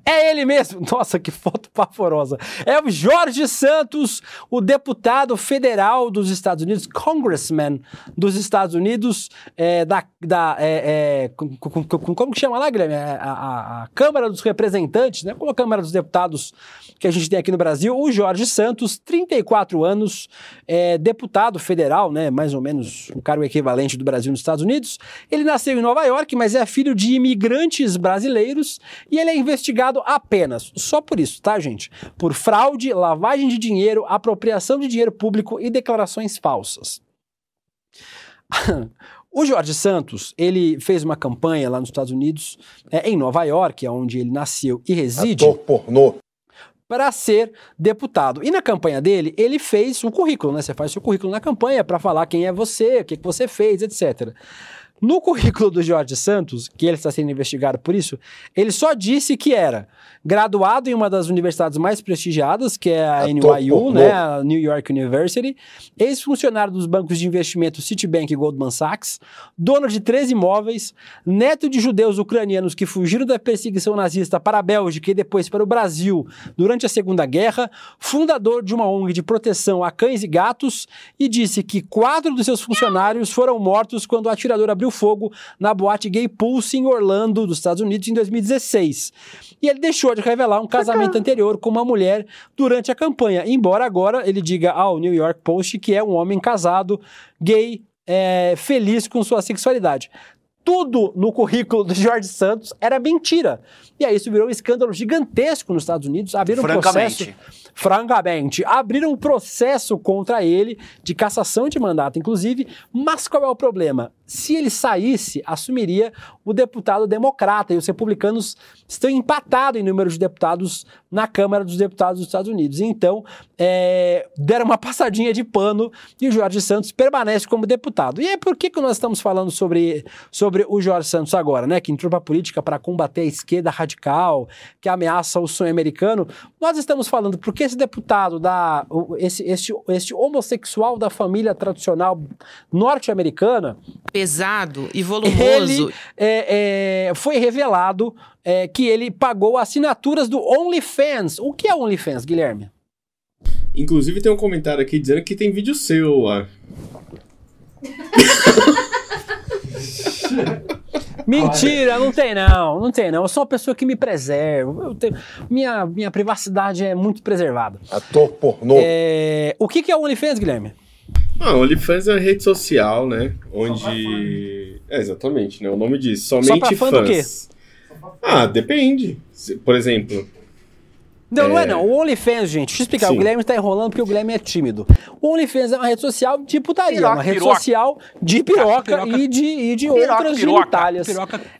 [SPEAKER 5] É ele mesmo. Nossa, que foto pavorosa. É o Jorge Santos, o deputado federal dos Estados Unidos, congressman dos Estados Unidos, como que chama lá, Guilherme? A Câmara dos Representantes, né? Como a Câmara dos Deputados que a gente tem aqui no Brasil. O Jorge Santos, 34 anos, deputado federal, né? Mais ou menos um cargo equivalente do Brasil nos Estados Unidos. Ele nasceu em Nova York, mas é filho de imigrantes brasileiros e ele é investigado apenas, só por isso, tá, gente? Por fraude, lavagem de dinheiro, apropriação de dinheiro público e declarações falsas. O Jorge Santos, ele fez uma campanha lá nos Estados Unidos, em Nova York, onde ele nasceu e reside, para ser deputado. E na campanha dele, ele fez o currículo, né? Você faz o seu currículo na campanha para falar quem é você, o que você fez, etc. No currículo do Jorge Santos, que ele está sendo investigado por isso, ele só disse que era graduado em uma das universidades mais prestigiadas, que é a NYU, né, a New York University, ex-funcionário dos bancos de investimento Citibank e Goldman Sachs, dono de 13 imóveis, neto de judeus ucranianos que fugiram da perseguição nazista para a Bélgica e depois para o Brasil durante a Segunda Guerra, fundador de uma ONG de proteção a cães e gatos, e disse que 4 dos seus funcionários foram mortos quando o atirador abriu fogo na boate Gay Pulse em Orlando, dos Estados Unidos, em 2016. E ele deixou de revelar um casamento anterior com uma mulher durante a campanha, embora agora ele diga ao New York Post que é um homem casado, gay, feliz com sua sexualidade. Tudo no currículo do Jorge Santos era mentira. E aí isso virou um escândalo gigantesco nos Estados Unidos. Abriram um processo contra ele, de cassação de mandato, inclusive. Mas qual é o problema? se ele saísse, assumiria o deputado democrata, e os republicanos estão empatados em número de deputados na Câmara dos Deputados dos Estados Unidos. Então, deram uma passadinha de pano e o Jorge Santos permanece como deputado. E aí, por que nós estamos falando sobre o Jorge Santos agora, né? Que entrou para a política para combater a esquerda radical, que ameaça o sonho americano. Nós estamos falando porque esse deputado, este homossexual da família tradicional norte-americana,
[SPEAKER 11] pesado e volumoso,
[SPEAKER 5] ele foi revelado que ele pagou assinaturas do OnlyFans. O que é OnlyFans, Guilherme?
[SPEAKER 6] Inclusive tem um comentário aqui dizendo que tem vídeo seu lá.
[SPEAKER 5] Mentira, não tem não. Eu sou uma pessoa que me preserva. Minha privacidade é muito preservada.
[SPEAKER 3] Ator pornô.
[SPEAKER 5] O que é o OnlyFans, Guilherme?
[SPEAKER 6] O OnlyFans é uma rede social, né? Onde... exatamente, né? O nome diz, somente
[SPEAKER 5] só pra fã do quê?
[SPEAKER 6] Depende. Por exemplo...
[SPEAKER 5] Não é não. O OnlyFans, gente, deixa eu explicar. Sim. O Guilherme tá enrolando porque o Guilherme é tímido. O OnlyFans é uma rede social de putaria, uma rede social de piroca e de outras genitálias.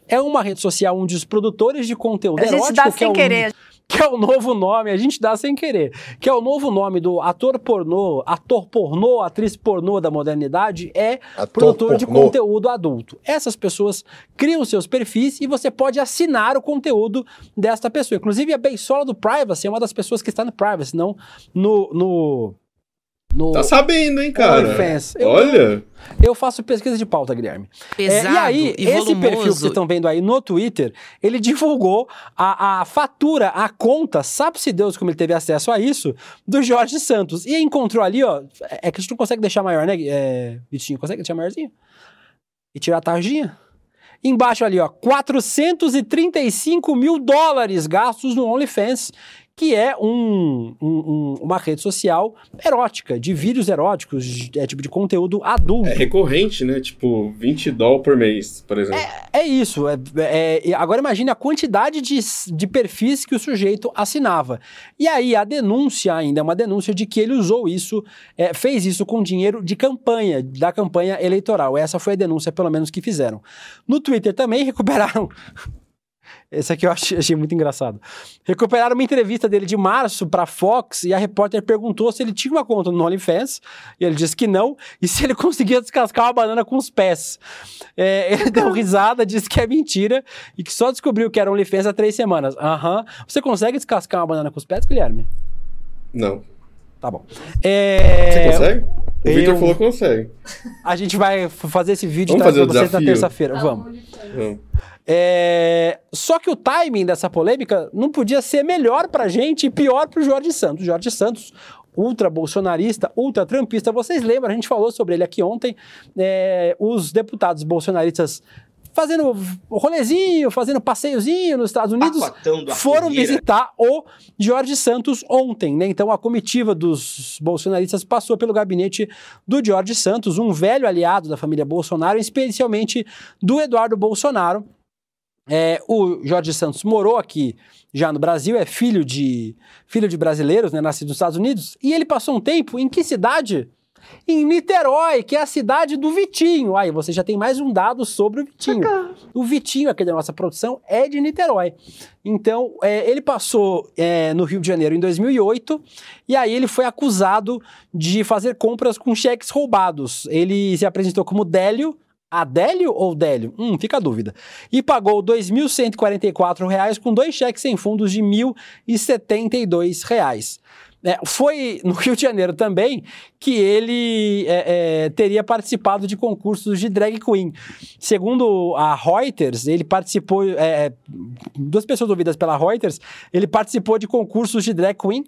[SPEAKER 5] É uma rede social onde os produtores de conteúdo erótico...
[SPEAKER 12] A gente dá sem querer.
[SPEAKER 5] Que é o novo nome, a gente dá sem querer, que é o novo nome do ator pornô, atriz pornô da modernidade, produtor de conteúdo adulto. Essas pessoas criam seus perfis e você pode assinar o conteúdo desta pessoa. Inclusive a Beisola do Privacy é uma das pessoas que está no Privacy, não no
[SPEAKER 6] tá sabendo, hein, cara?
[SPEAKER 5] OnlyFans.
[SPEAKER 6] Olha...
[SPEAKER 5] Eu faço pesquisa de pauta, Guilherme.
[SPEAKER 11] Pesado
[SPEAKER 5] e aí, esse perfil que vocês estão vendo aí no Twitter, ele divulgou a fatura, a conta, sabe-se Deus como ele teve acesso a isso, do Jorge Santos. E encontrou ali, ó, é que a gente não consegue deixar maior, né, Vitinho? Consegue deixar maiorzinho? E tirar a tarjinha? Embaixo ali, ó, $435 mil gastos no OnlyFans, que é uma rede social erótica, de vídeos eróticos, tipo de conteúdo adulto.
[SPEAKER 6] É recorrente, né? Tipo, $20 por mês, por exemplo.
[SPEAKER 5] É isso. Agora imagine a quantidade de perfis que o sujeito assinava. E aí a denúncia ainda é uma denúncia de que ele usou isso, fez isso com dinheiro de campanha, da campanha eleitoral. Essa foi a denúncia, pelo menos, que fizeram. No Twitter também recuperaram... Esse aqui eu achei muito engraçado. Recuperaram uma entrevista dele de março para Fox e a repórter perguntou se ele tinha uma conta no OnlyFans e ele disse que não, e se ele conseguia descascar uma banana com os pés. Ele deu risada, disse que é mentira e que só descobriu que era OnlyFans há 3 semanas. Você consegue descascar uma banana com os pés, Guilherme?
[SPEAKER 6] Não.
[SPEAKER 5] Tá bom.
[SPEAKER 6] Você consegue? O Victor falou que consegue.
[SPEAKER 5] A gente vai fazer esse vídeo
[SPEAKER 6] pra vocês
[SPEAKER 5] na terça-feira. Vamos. Só que o timing dessa polêmica não podia ser melhor pra gente e pior pro Jorge Santos. Jorge Santos, ultra-bolsonarista, ultra-trumpista. Vocês lembram, a gente falou sobre ele aqui ontem, os deputados bolsonaristas fazendo rolezinho, fazendo passeiozinho nos Estados Unidos, foram visitar o Jorge Santos ontem, né? Então a comitiva dos bolsonaristas passou pelo gabinete do Jorge Santos, um velho aliado da família Bolsonaro, especialmente do Eduardo Bolsonaro. O Jorge Santos morou aqui já no Brasil, é filho de brasileiros, né, nascido nos Estados Unidos, e ele passou um tempo em que cidade? Em Niterói, que é a cidade do Vitinho. Aí você já tem mais um dado sobre o Vitinho. O Vitinho aqui da nossa produção é de Niterói. Então, ele passou no Rio de Janeiro em 2008 e aí ele foi acusado de fazer compras com cheques roubados. Ele se apresentou como Délio. Adélio ou Délio? Fica a dúvida. E pagou R$ 2.144 com 2 cheques sem fundos de R$ 1.072. Foi no Rio de Janeiro também que ele teria participado de concursos de drag queen. Segundo a Reuters, ele participou, 2 pessoas ouvidas pela Reuters, ele participou de concursos de drag queen.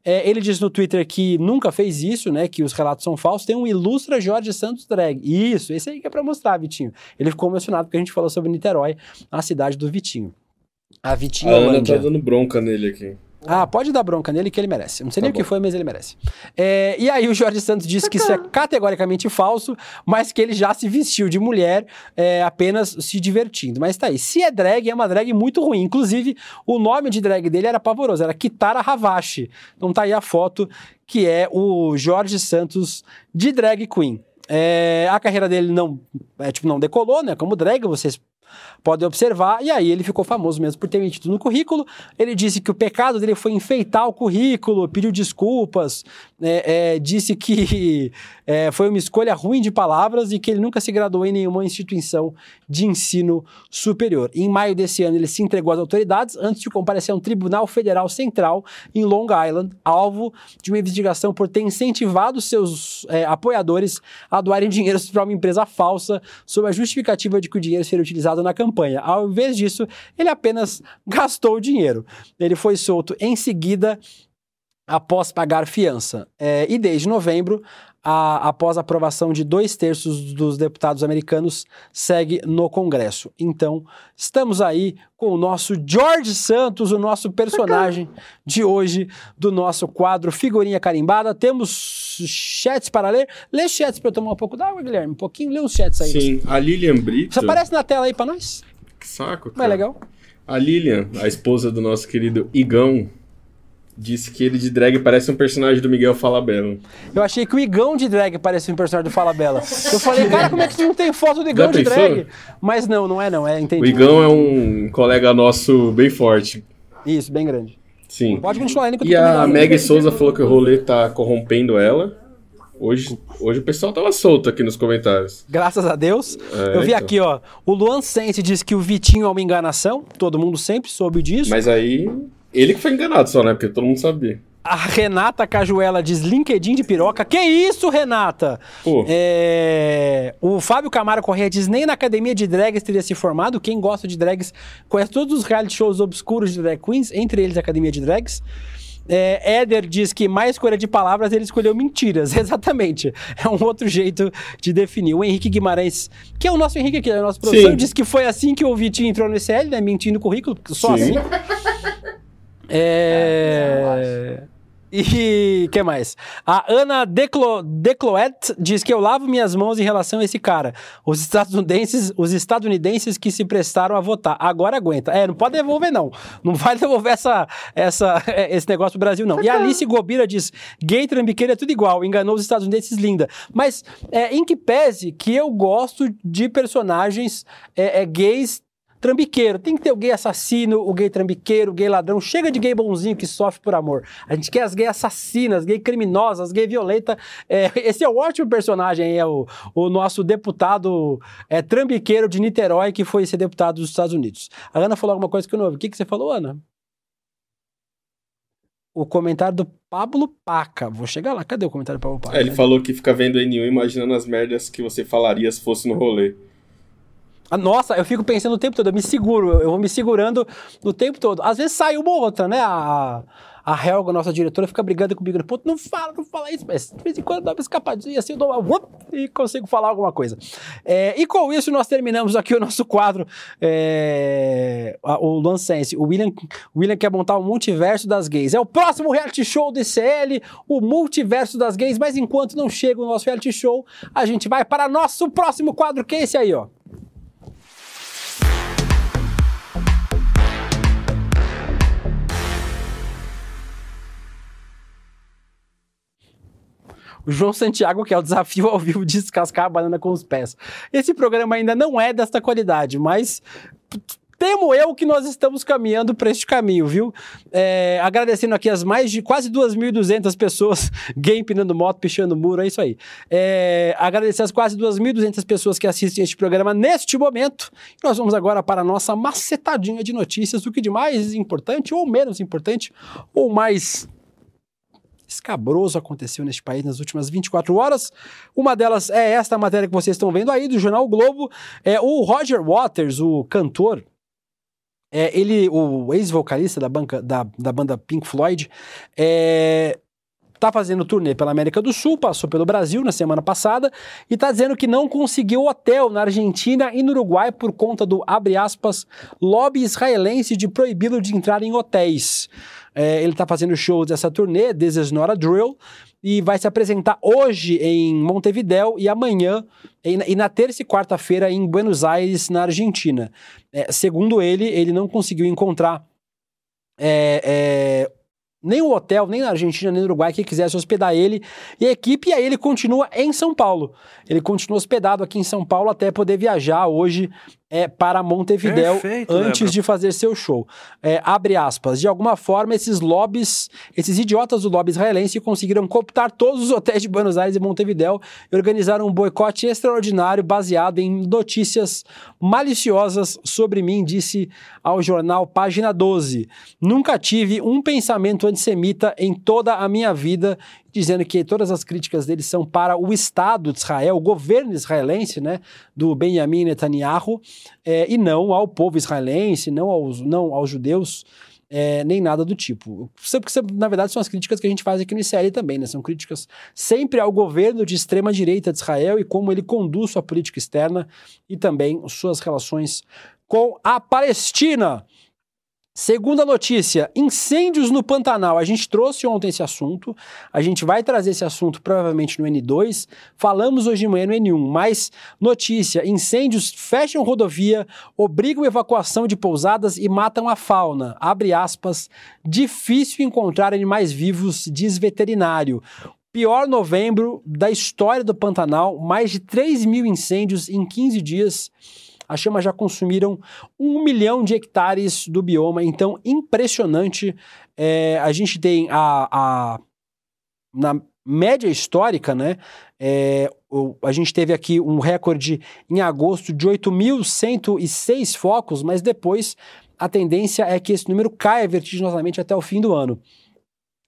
[SPEAKER 5] Ele diz no Twitter que nunca fez isso, né, que os relatos são falsos. Tem um Ilustra Jorge Santos Drag. Isso, esse aí que é pra mostrar, Vitinho. Ele ficou emocionado porque a gente falou sobre Niterói, a cidade do Vitinho. A
[SPEAKER 6] Ana tá dando bronca nele aqui.
[SPEAKER 5] Pode dar bronca nele que ele merece. Não sei nem o que foi, mas ele merece. E aí o Jorge Santos disse que isso é categoricamente falso, mas que ele já se vestiu de mulher apenas se divertindo. Mas tá aí. Se é drag, é uma drag muito ruim. Inclusive, o nome de drag dele era pavoroso, era Kitara Havashi. Então tá aí a foto, que é o Jorge Santos de drag queen. A carreira dele não decolou, né? Como drag, vocês podem observar, e aí ele ficou famoso mesmo por ter mentido no currículo. Ele disse que o pecado dele foi enfeitar o currículo, pediu desculpas, disse que foi uma escolha ruim de palavras e que ele nunca se graduou em nenhuma instituição de ensino superior. Em maio desse ano, ele se entregou às autoridades antes de comparecer a um tribunal federal central em Long Island, alvo de uma investigação por ter incentivado seus apoiadores a doarem dinheiro para uma empresa falsa, sob a justificativa de que o dinheiro seria utilizado na campanha. Ao invés disso, ele apenas gastou o dinheiro. Ele foi solto em seguida após pagar fiança. E desde novembro, após a aprovação de 2/3 dos deputados americanos, segue no Congresso. Então, estamos aí com o nosso George Santos, o nosso personagem de hoje, do nosso quadro Figurinha Carimbada. Temos chats para ler. Lê chats para eu tomar um pouco d'água, Guilherme. Um pouquinho, lê os chats aí.
[SPEAKER 6] Sim, a Lilian Brito...
[SPEAKER 5] Você aparece na tela aí para nós?
[SPEAKER 6] Que saco, cara.
[SPEAKER 5] Mas legal.
[SPEAKER 6] A Lilian, a esposa do nosso querido Igão, disse que ele de drag parece um personagem do Miguel Falabella.
[SPEAKER 5] Eu achei que o Igão de drag parecia um personagem do Falabella. Eu falei, cara, como é que não tem foto do Igão de drag? Mas não é, entendi.
[SPEAKER 6] O Igão é um colega nosso bem forte.
[SPEAKER 5] Isso, bem grande.
[SPEAKER 6] Sim.
[SPEAKER 5] Pode continuar ainda.
[SPEAKER 6] E a Meg Souza falou que o rolê tá corrompendo ela. Hoje o pessoal tava solto aqui nos comentários.
[SPEAKER 5] Graças a Deus. Eu vi aqui, ó, o Luan Sense disse que o Vitinho é uma enganação. Todo mundo sempre soube disso.
[SPEAKER 6] Mas aí... ele que foi enganado só, né? Porque todo mundo sabia.
[SPEAKER 5] A Renata Cajuela diz LinkedIn de piroca. Que isso, Renata?
[SPEAKER 6] Pô.
[SPEAKER 5] O Fábio Camara Corrêa diz nem na academia de drags teria se formado. Quem gosta de drags conhece todos os reality shows obscuros de drag queens, entre eles a academia de drags. Éder diz que mais escolha de palavras, ele escolheu mentiras. Exatamente. É um outro jeito de definir. O Henrique Guimarães, que é o nosso Henrique aqui, é o nosso professor, disse que foi assim que o Vitinho entrou no ICL, né? Mentindo no currículo, só assim. E que mais? A Ana Decloet diz que eu lavo minhas mãos em relação a esse cara. Os estadunidenses que se prestaram a votar. Agora aguenta. Não pode devolver, não. Não vai devolver esse negócio pro Brasil, não. E a Alice Gobira diz: gay, trambiqueiro é tudo igual. Enganou os estadunidenses, linda. Mas em que pese que eu gosto de personagens gays trambiqueiro. Tem que ter o gay assassino, o gay trambiqueiro, o gay ladrão. Chega de gay bonzinho que sofre por amor. A gente quer as gay assassinas, gay criminosas, gay violenta. Esse é um ótimo personagem, o nosso deputado trambiqueiro de Niterói, que foi ser deputado dos Estados Unidos. A Ana falou alguma coisa que eu não ouvi. O que você falou, Ana? O comentário do Pablo Paca. Vou chegar lá. Cadê o comentário do Pablo Paca?
[SPEAKER 6] Ele falou que fica vendo N1 imaginando as merdas que você falaria se fosse no rolê.
[SPEAKER 5] Nossa, eu fico pensando o tempo todo, eu vou me segurando o tempo todo. Às vezes sai uma ou outra, né? A Helga, nossa diretora, fica brigando comigo. Pô, não fala isso, mas de vez em quando dá uma escapadinha assim, eu dou uma e consigo falar alguma coisa. E com isso nós terminamos aqui o nosso quadro, o Lansense. O William quer montar o multiverso das gays. É o próximo reality show do ICL, o multiverso das gays, mas enquanto não chega o nosso reality show, a gente vai para nosso próximo quadro, que é esse aí, ó. O João Santiago, que é o desafio ao vivo de descascar a banana com os pés. Esse programa ainda não é desta qualidade, mas temo eu que nós estamos caminhando para este caminho, viu? Agradecendo aqui as mais de quase 2.200 pessoas, gay empinando moto, pichando muro, é isso aí. Agradecer as quase 2.200 pessoas que assistem este programa neste momento. Nós vamos agora para a nossa macetadinha de notícias, o que de mais importante, ou menos importante, ou mais escabroso aconteceu neste país nas últimas 24 horas. Uma delas é esta matéria que vocês estão vendo aí, do Jornal o Globo. O Roger Waters, o cantor, o ex-vocalista da banda Pink Floyd, tá fazendo turnê pela América do Sul, passou pelo Brasil na semana passada e tá dizendo que não conseguiu hotel na Argentina e no Uruguai por conta do, abre aspas, lobby israelense de proibi-lo de entrar em hotéis. Ele tá fazendo shows dessa turnê, This Is Not a Drill, e vai se apresentar hoje em Montevidéu e amanhã, e na terça e quarta-feira em Buenos Aires, na Argentina. Segundo ele não conseguiu encontrar nem o hotel, nem na Argentina, nem no Uruguai que quisesse hospedar ele e a equipe, e aí ele continua em São Paulo. Ele continua hospedado aqui em São Paulo até poder viajar hoje para Montevidéu.
[SPEAKER 13] Perfeito,
[SPEAKER 5] antes
[SPEAKER 13] Débora.
[SPEAKER 5] de fazer seu show. Abre aspas, de alguma forma esses lobbies, esses idiotas do lobby israelense conseguiram cooptar todos os hotéis de Buenos Aires e Montevidéu e organizaram um boicote extraordinário baseado em notícias maliciosas sobre mim, disse ao jornal Página 12. Nunca tive um pensamento antissemita em toda a minha vida, dizendo que todas as críticas dele são para o Estado de Israel, o governo israelense, né, do Benjamin Netanyahu, e não ao povo israelense, não aos judeus, nem nada do tipo. Na verdade, são as críticas que a gente faz aqui no ICL também, né? São críticas sempre ao governo de extrema-direita de Israel e como ele conduz sua política externa e também suas relações com a Palestina. Segunda notícia, incêndios no Pantanal. A gente trouxe ontem esse assunto, a gente vai trazer esse assunto provavelmente no N2, falamos hoje de manhã no N1, mas notícia, incêndios fecham rodovia, obrigam evacuação de pousadas e matam a fauna. Abre aspas, difícil encontrar animais vivos, diz veterinário. Pior novembro da história do Pantanal, mais de 3 mil incêndios em 15 dias. As chamas já consumiram 1 milhão de hectares do bioma, então impressionante. A gente tem na média histórica, né? A gente teve aqui um recorde em agosto de 8.106 focos, mas depois a tendência é que esse número caia vertiginosamente até o fim do ano.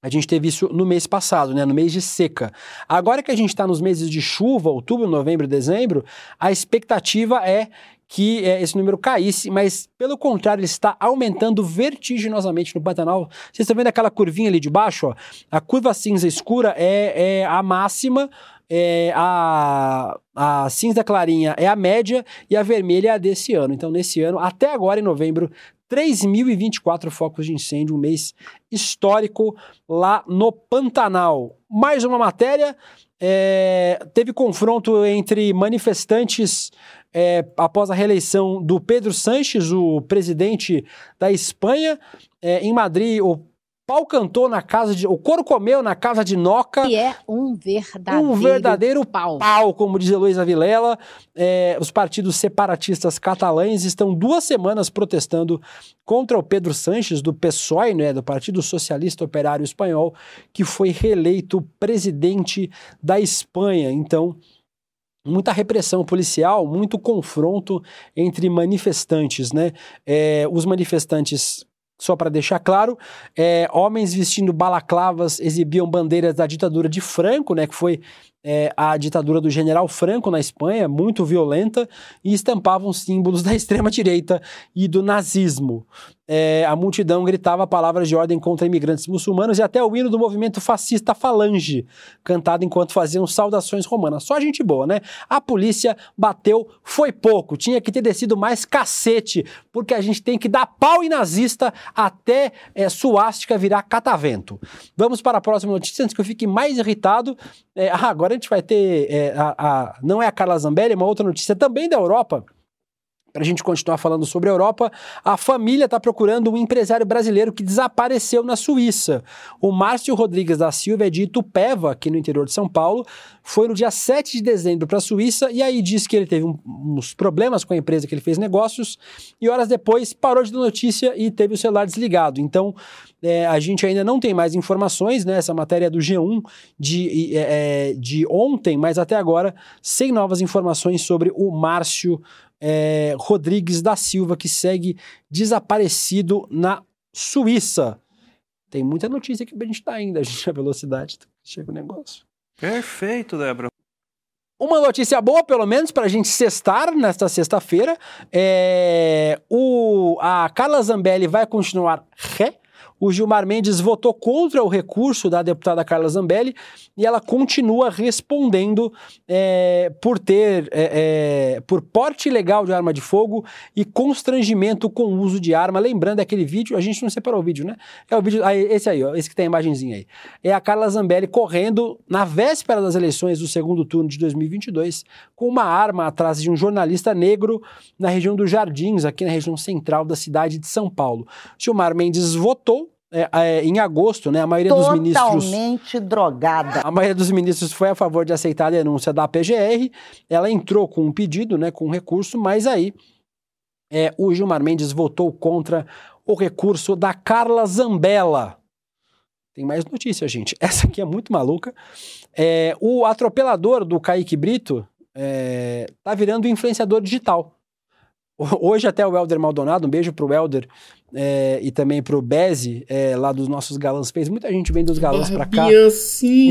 [SPEAKER 5] A gente teve isso no mês passado, né, no mês de seca. Agora que a gente está nos meses de chuva, outubro, novembro e dezembro, a expectativa é que esse número caísse, mas pelo contrário, ele está aumentando vertiginosamente no Pantanal. Vocês estão vendo aquela curvinha ali de baixo? Ó? A curva cinza escura é a máxima, a cinza clarinha é a média e a vermelha é a desse ano. Então, nesse ano, até agora em novembro, 3.024 focos de incêndio, um mês histórico lá no Pantanal. Mais uma matéria, teve confronto entre manifestantes após a reeleição do Pedro Sánchez, o presidente da Espanha. Em Madrid, o pau cantou na casa o couro comeu na casa de Noca.
[SPEAKER 14] E é um verdadeiro
[SPEAKER 5] pau, como diz Heloísa Vilela. Os partidos separatistas catalães estão 2 semanas protestando contra o Pedro Sánchez, do PSOE, né, do Partido Socialista Operário Espanhol, que foi reeleito presidente da Espanha. Então, muita repressão policial, muito confronto entre manifestantes, né? Os manifestantes, só para deixar claro, homens vestindo balaclavas exibiam bandeiras da ditadura de Franco, né, que foi a ditadura do general Franco na Espanha, muito violenta, e estampavam símbolos da extrema-direita e do nazismo. A multidão gritava palavras de ordem contra imigrantes muçulmanos e até o hino do movimento fascista Falange, cantado enquanto faziam saudações romanas. Só gente boa, né? A polícia bateu, foi pouco, tinha que ter descido mais cacete, porque a gente tem que dar pau em nazista até suástica virar catavento. Vamos para a próxima notícia, antes que eu fique mais irritado. Agora a gente vai ter, não é a Carla Zambelli, é uma outra notícia também da Europa. Para a gente continuar falando sobre a Europa, a família está procurando um empresário brasileiro que desapareceu na Suíça. O Márcio Rodrigues da Silva é de Itupeva, aqui no interior de São Paulo, foi no dia 7 de dezembro para a Suíça e aí disse que ele teve uns problemas com a empresa que ele fez negócios e horas depois parou de dar notícia e teve o celular desligado. Então, a gente ainda não tem mais informações, né? Essa matéria é do G1 de ontem, mas até agora sem novas informações sobre o Márcio Rodrigues da Silva, que segue desaparecido na Suíça. Tem muita notícia aqui pra gente dar ainda, a velocidade chega o negócio.
[SPEAKER 13] Perfeito, Débora.
[SPEAKER 5] Uma notícia boa, pelo menos, pra gente sextar nesta sexta-feira. A Carla Zambelli vai continuar ré. O Gilmar Mendes votou contra o recurso da deputada Carla Zambelli e ela continua respondendo por porte ilegal de arma de fogo e constrangimento com o uso de arma. Lembrando aquele vídeo, a gente não separou o vídeo, né? É o vídeo, esse aí, ó, esse que tem a imagenzinha aí. É a Carla Zambelli correndo na véspera das eleições do segundo turno de 2022 com uma arma atrás de um jornalista negro na região dos Jardins, aqui na região central da cidade de São Paulo. Gilmar Mendes votou em agosto, né, a maioria dos ministros...
[SPEAKER 15] Totalmente drogada.
[SPEAKER 5] A maioria dos ministros foi a favor de aceitar a denúncia da PGR, ela entrou com um pedido, né, com um recurso, mas aí o Gilmar Mendes votou contra o recurso da Carla Zambello. Tem mais notícia, gente. Essa aqui é muito maluca. O atropelador do Kaique Brito tá virando influenciador digital. Hoje até o Helder Maldonado, um beijo pro Helder e também pro Beze, lá dos nossos Galãs Feios. Muita gente vem dos Galãs pra cá.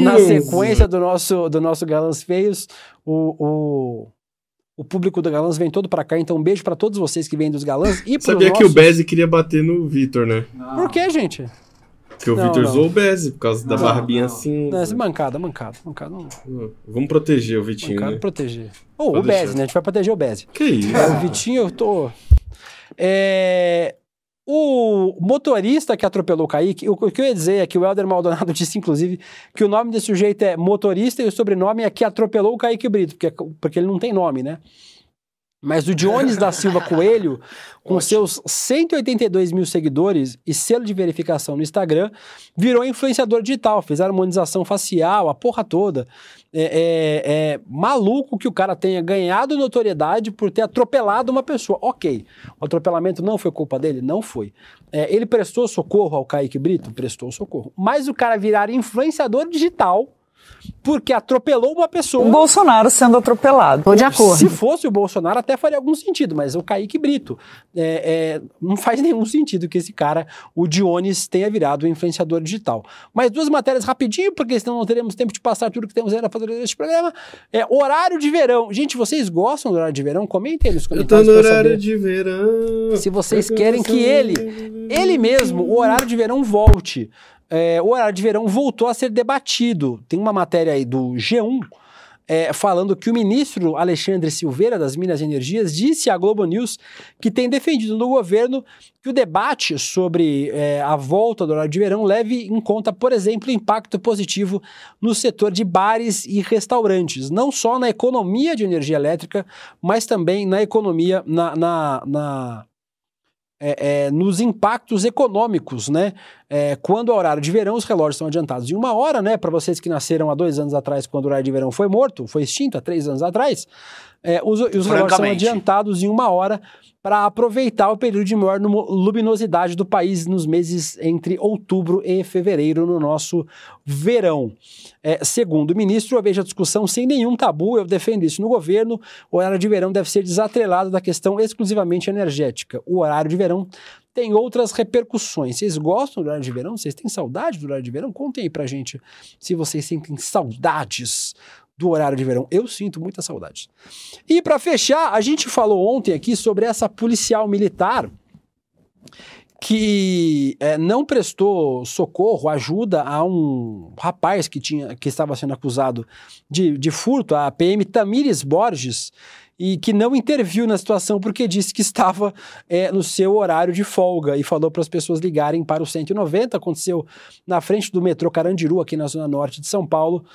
[SPEAKER 5] Na sequência do nosso Galãs Feios, o público do Galãs vem todo pra cá, então um beijo pra todos vocês que vêm dos Galãs. E
[SPEAKER 6] sabia que o Beze queria bater no Vitor, né?
[SPEAKER 5] Por que, gente?
[SPEAKER 6] Porque o Vitor zoou o Beze por causa da barbinha assim.
[SPEAKER 5] Não, mancada.
[SPEAKER 6] Vamos proteger o Vitinho,
[SPEAKER 5] mancada,
[SPEAKER 6] né?
[SPEAKER 5] proteger. O Beze, né? A gente vai proteger o Beze.
[SPEAKER 6] Que isso?
[SPEAKER 5] O Vitinho, eu tô... O motorista que atropelou o Kaique, o que eu ia dizer é que o Helder Maldonado disse, inclusive, que o nome desse sujeito é motorista e o sobrenome é que atropelou o Kaique Brito, porque ele não tem nome, né? Mas o Dionis da Silva Coelho, com seus 182 mil seguidores e selo de verificação no Instagram, virou influenciador digital, fez harmonização facial, a porra toda. É maluco que o cara tenha ganhado notoriedade por ter atropelado uma pessoa. Ok, o atropelamento não foi culpa dele? Não foi. Ele prestou socorro ao Kaique Brito? Prestou socorro. Mas o cara virar influenciador digital... porque atropelou uma pessoa.
[SPEAKER 12] O Bolsonaro sendo atropelado. Tô de acordo.
[SPEAKER 5] Se fosse o Bolsonaro, até faria algum sentido, mas o Kaique Brito. Não faz nenhum sentido que esse cara, o Dionis, tenha virado um influenciador digital. Mais duas matérias rapidinho, porque senão não teremos tempo de passar tudo que temos aí na fazer deste programa. Horário de verão. Gente, vocês gostam do horário de verão? Comentem aí nos comentários.
[SPEAKER 6] Eu tô no horário de verão.
[SPEAKER 5] Se vocês querem que ele mesmo, o horário de verão, volte. O horário de verão voltou a ser debatido. Tem uma matéria aí do G1 falando que o ministro Alexandre Silveira, das Minas e Energias, disse à Globo News que tem defendido no governo que o debate sobre a volta do horário de verão leve em conta, por exemplo, o impacto positivo no setor de bares e restaurantes, não só na economia de energia elétrica, mas também na economia, nos impactos econômicos, né? Quando o horário de verão, os relógios são adiantados em 1 hora, né? Para vocês que nasceram há 2 anos atrás, quando o horário de verão foi extinto há 3 anos atrás, os relógios são adiantados em 1 hora para aproveitar o período de maior luminosidade do país nos meses entre outubro e fevereiro, no nosso verão. Segundo o ministro, eu vejo a discussão sem nenhum tabu, eu defendo isso no governo, o horário de verão deve ser desatrelado da questão exclusivamente energética. O horário de verão tem outras repercussões. Vocês gostam do horário de verão? Vocês têm saudade do horário de verão? Contem aí pra gente se vocês sentem saudades do horário de verão. Eu sinto muitas saudades. E para fechar, a gente falou ontem aqui sobre essa policial militar que não prestou socorro, ajuda a um rapaz que estava sendo acusado de furto, a PM Tamires Borges, e que não interviu na situação porque disse que estava no seu horário de folga e falou para as pessoas ligarem para o 190. Aconteceu na frente do metrô Carandiru, aqui na zona norte de São Paulo,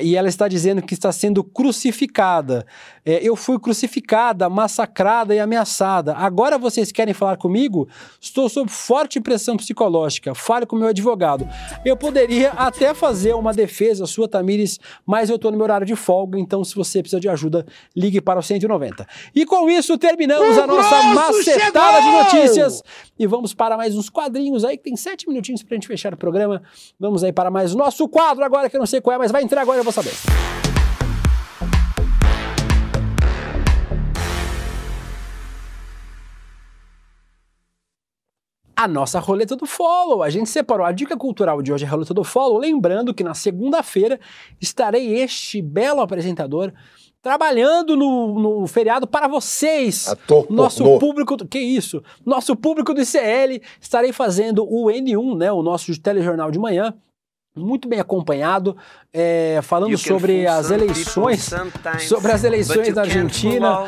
[SPEAKER 5] e ela está dizendo que está sendo crucificada. Eu fui crucificada, massacrada e ameaçada. Agora vocês querem falar comigo? Estou sob forte pressão psicológica. Fale com o meu advogado. Eu poderia até fazer uma defesa sua, Tamires, mas eu estou no meu horário de folga, então se você precisa de ajuda, ligue para o 190. E com isso terminamos a nossa macetada de notícias e vamos para mais uns quadrinhos aí, que tem 7 minutinhos pra gente fechar o programa. Vamos aí para mais o nosso quadro agora, que eu não sei qual é, mas vai entrar agora, eu vou saber. A nossa roleta do follow. A gente separou a dica cultural de hoje, a roleta do follow, lembrando que na segunda-feira estarei este belo apresentador trabalhando no feriado para vocês. Nosso público... Que isso? Nosso público do ICL. Estarei fazendo o N1, né? O nosso telejornal de manhã. Muito bem acompanhado, falando sobre as eleições, na Argentina,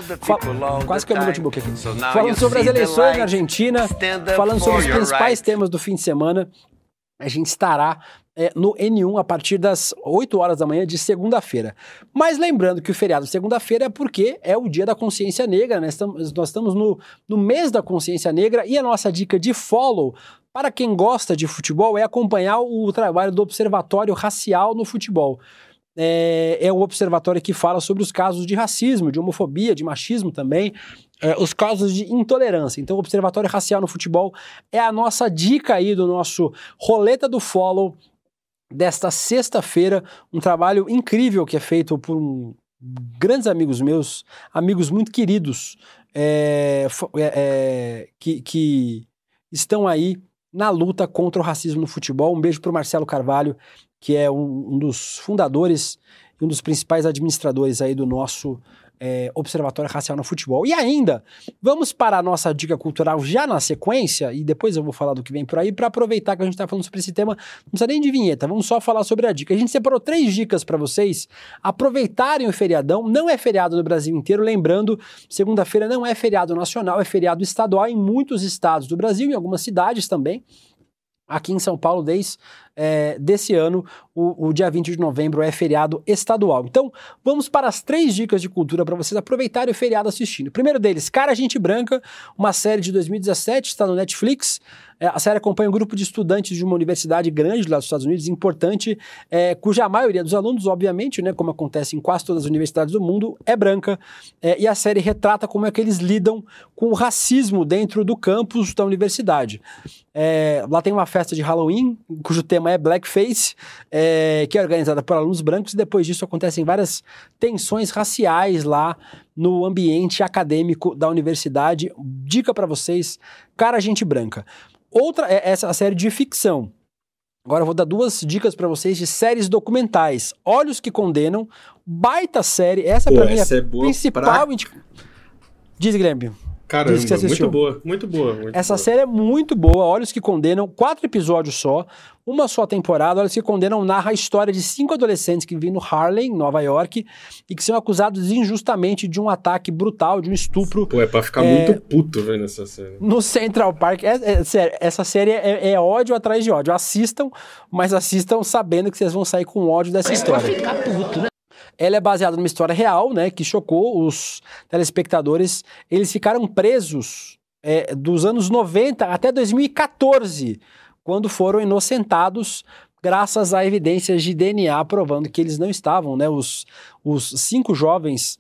[SPEAKER 5] quase que é o meu notebook aqui, falando sobre as eleições na Argentina, falando sobre os principais temas do fim de semana. A gente estará no N1 a partir das 8 horas da manhã de segunda-feira. Mas lembrando que o feriado de segunda-feira é porque é o dia da consciência negra, né? Nós estamos no mês da consciência negra e a nossa dica de follow para quem gosta de futebol, é acompanhar o trabalho do Observatório Racial no Futebol. É o observatório que fala sobre os casos de racismo, de homofobia, de machismo também, os casos de intolerância. Então, o Observatório Racial no Futebol é a nossa dica aí do nosso Roleta do Follow desta sexta-feira, um trabalho incrível que é feito por grandes amigos meus, amigos muito queridos, que estão aí na luta contra o racismo no futebol. Um beijo para o Marcelo Carvalho, que é um dos fundadores e um dos principais administradores aí do nosso Observatório Racial no Futebol. E ainda, vamos para a nossa dica cultural já na sequência, e depois eu vou falar do que vem por aí, para aproveitar que a gente está falando sobre esse tema, não precisa nem de vinheta, vamos só falar sobre a dica. A gente separou 3 dicas para vocês aproveitarem o feriadão. Não é feriado no Brasil inteiro, lembrando, segunda-feira não é feriado nacional, é feriado estadual em muitos estados do Brasil, em algumas cidades também. Aqui em São Paulo, desde desse ano, o dia 20 de novembro é feriado estadual. Então, vamos para as 3 dicas de cultura para vocês aproveitarem o feriado assistindo. O primeiro deles, Cara Gente Branca, uma série de 2017, está no Netflix. A série acompanha um grupo de estudantes de uma universidade grande lá dos Estados Unidos, importante, cuja maioria dos alunos, obviamente, né, como acontece em quase todas as universidades do mundo, é branca. E a série retrata como é que eles lidam com o racismo dentro do campus da universidade. Lá tem uma festa de Halloween, cujo tema é Blackface, que é organizada por alunos brancos, e depois disso acontecem várias tensões raciais lá no ambiente acadêmico da universidade. Dica para vocês, Cara Gente Branca. Outra é essa série de ficção. Agora eu vou dar 2 dicas para vocês de séries documentais. Olhos que Condenam, baita série. Essa para mim é a principal... Diz, Guilherme.
[SPEAKER 6] Caramba, muito boa, muito boa.
[SPEAKER 5] Essa série é muito boa, Olhos que Condenam, 4 episódios só, uma só temporada. Olhos que Condenam narra a história de 5 adolescentes que vivem no Harlem, Nova York, e que são acusados injustamente de um ataque brutal, de um estupro.
[SPEAKER 6] Pô, é pra ficar muito puto vendo essa série.
[SPEAKER 5] No Central Park. Sério, essa série é ódio atrás de ódio. Assistam, mas assistam sabendo que vocês vão sair com ódio dessa história.
[SPEAKER 11] Pra ficar puto, né?
[SPEAKER 5] Ela é baseada numa história real, né, que chocou os telespectadores. Eles ficaram presos dos anos 90 até 2014, quando foram inocentados graças a evidências de DNA provando que eles não estavam, né, os 5 jovens,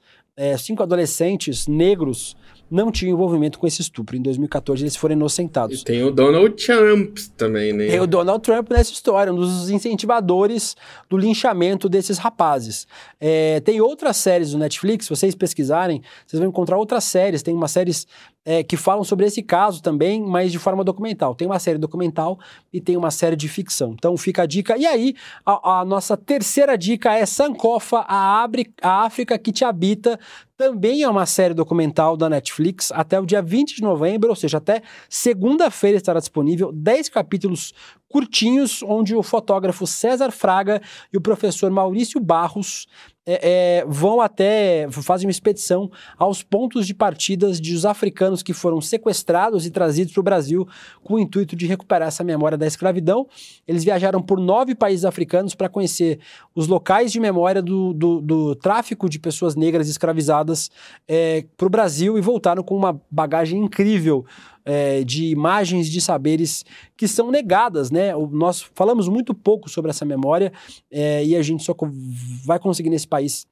[SPEAKER 5] 5 adolescentes negros não tinham envolvimento com esse estupro. Em 2014 eles foram inocentados.
[SPEAKER 6] E tem o Donald Trump também, né?
[SPEAKER 5] Tem o Donald Trump nessa história, um dos incentivadores do linchamento desses rapazes. Tem outras séries do Netflix, se vocês pesquisarem, vocês vão encontrar outras séries. Tem umas séries que falam sobre esse caso também, mas de forma documental. Tem uma série documental e tem uma série de ficção. Então fica a dica. E aí, a nossa terceira dica é Sankofa, a África que te habita. Também é uma série documental da Netflix, até o dia 20 de novembro, ou seja, até segunda-feira estará disponível, 10 capítulos curtinhos, onde o fotógrafo César Fraga e o professor Maurício Barros fazem uma expedição aos pontos de partidas dos africanos que foram sequestrados e trazidos para o Brasil com o intuito de recuperar essa memória da escravidão. Eles viajaram por 9 países africanos para conhecer os locais de memória do tráfico de pessoas negras escravizadas para o Brasil, e voltaram com uma bagagem incrível de imagens, de saberes que são negadas, né? Nós falamos muito pouco sobre essa memória, e a gente só vai conseguir nesse país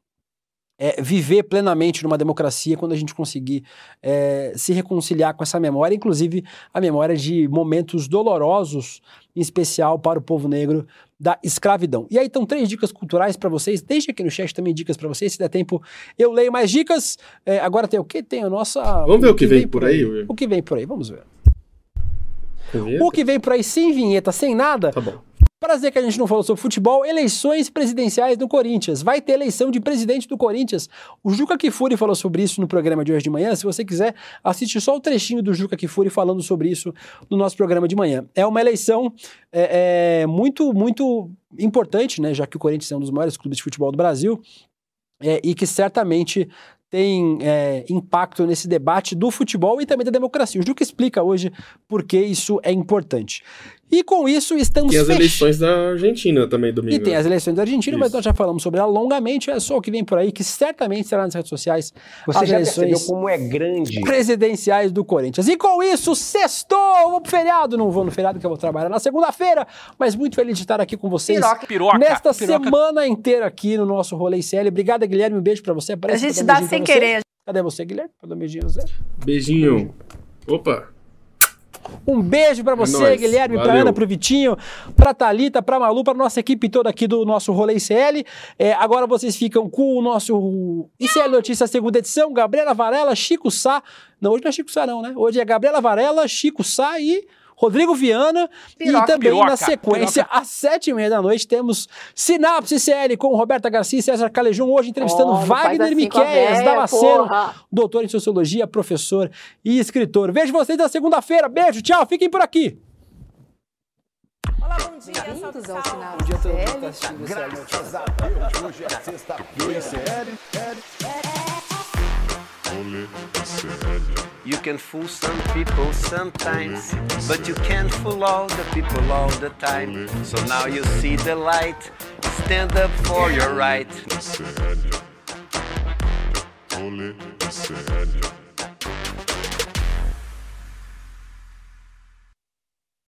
[SPEAKER 5] viver plenamente numa democracia quando a gente conseguir se reconciliar com essa memória, inclusive a memória de momentos dolorosos, em especial para o povo negro, da escravidão. E aí estão 3 dicas culturais para vocês. Deixa aqui no chat também dicas para vocês, se der tempo eu leio mais dicas. Agora tem o quê? Tem a nossa...
[SPEAKER 6] Vamos ver o que vem por aí?
[SPEAKER 5] O que vem por aí, vamos ver. O que vem por aí sem vinheta, sem nada.
[SPEAKER 6] Tá bom.
[SPEAKER 5] Para dizer que a gente não falou sobre futebol, eleições presidenciais no Corinthians. Vai ter eleição de presidente do Corinthians. O Juca Kfouri falou sobre isso no programa de hoje de manhã. Se você quiser, assiste só o trechinho do Juca Kfouri falando sobre isso no nosso programa de manhã. É uma eleição muito, muito importante, né? Já que o Corinthians é um dos maiores clubes de futebol do Brasil, e que certamente tem impacto nesse debate do futebol e também da democracia. O Juca explica hoje por que isso é importante. E com isso estamos
[SPEAKER 6] E as eleições da Argentina também domingo.
[SPEAKER 5] E tem as eleições da Argentina, mas nós já falamos sobre ela longamente, é só o que vem por aí, que certamente será nas redes sociais.
[SPEAKER 15] Você já percebeu como é grande?
[SPEAKER 5] Presidenciais do Corinthians. E com isso, sextou! Vou pro feriado, não vou no feriado que eu vou trabalhar na segunda-feira, mas muito feliz de estar aqui com vocês. Nesta semana inteira aqui no nosso Rolê CL. Obrigado, Guilherme, um beijo pra você.
[SPEAKER 14] A gente dá sem querer.
[SPEAKER 5] Cadê você, Guilherme? Pra dar um beijinho, Zé.
[SPEAKER 6] Beijinho. Opa!
[SPEAKER 5] Um beijo pra você,
[SPEAKER 6] nóis.
[SPEAKER 5] Guilherme,
[SPEAKER 6] Valeu.
[SPEAKER 5] pra Ana, pro Vitinho, pra Thalita, pra Malu, pra nossa equipe toda aqui do nosso Rolê ICL. Agora vocês ficam com o nosso ICL Notícias segunda edição, Gabriela Varela, Chico Sá. Não, hoje não é Chico Sá não, né? Hoje é Gabriela Varela, Chico Sá e Rodrigo Viana. E também na sequência, às 7h30 da noite, temos Sinapse ICL com Roberta Garcia e César Calejão. Hoje entrevistando Wagner Miqueias, Damasceno, doutor em Sociologia, professor e escritor. Vejo vocês na segunda-feira. Beijo, tchau, fiquem por aqui.
[SPEAKER 14] Olá, bom dia. Bem-vindos ao final do CL.
[SPEAKER 3] Graças a Deus, hoje é sexta-feira.
[SPEAKER 16] You can fool some people sometimes, but you can't fool all the people all the time. So now you see the light, stand up for your right.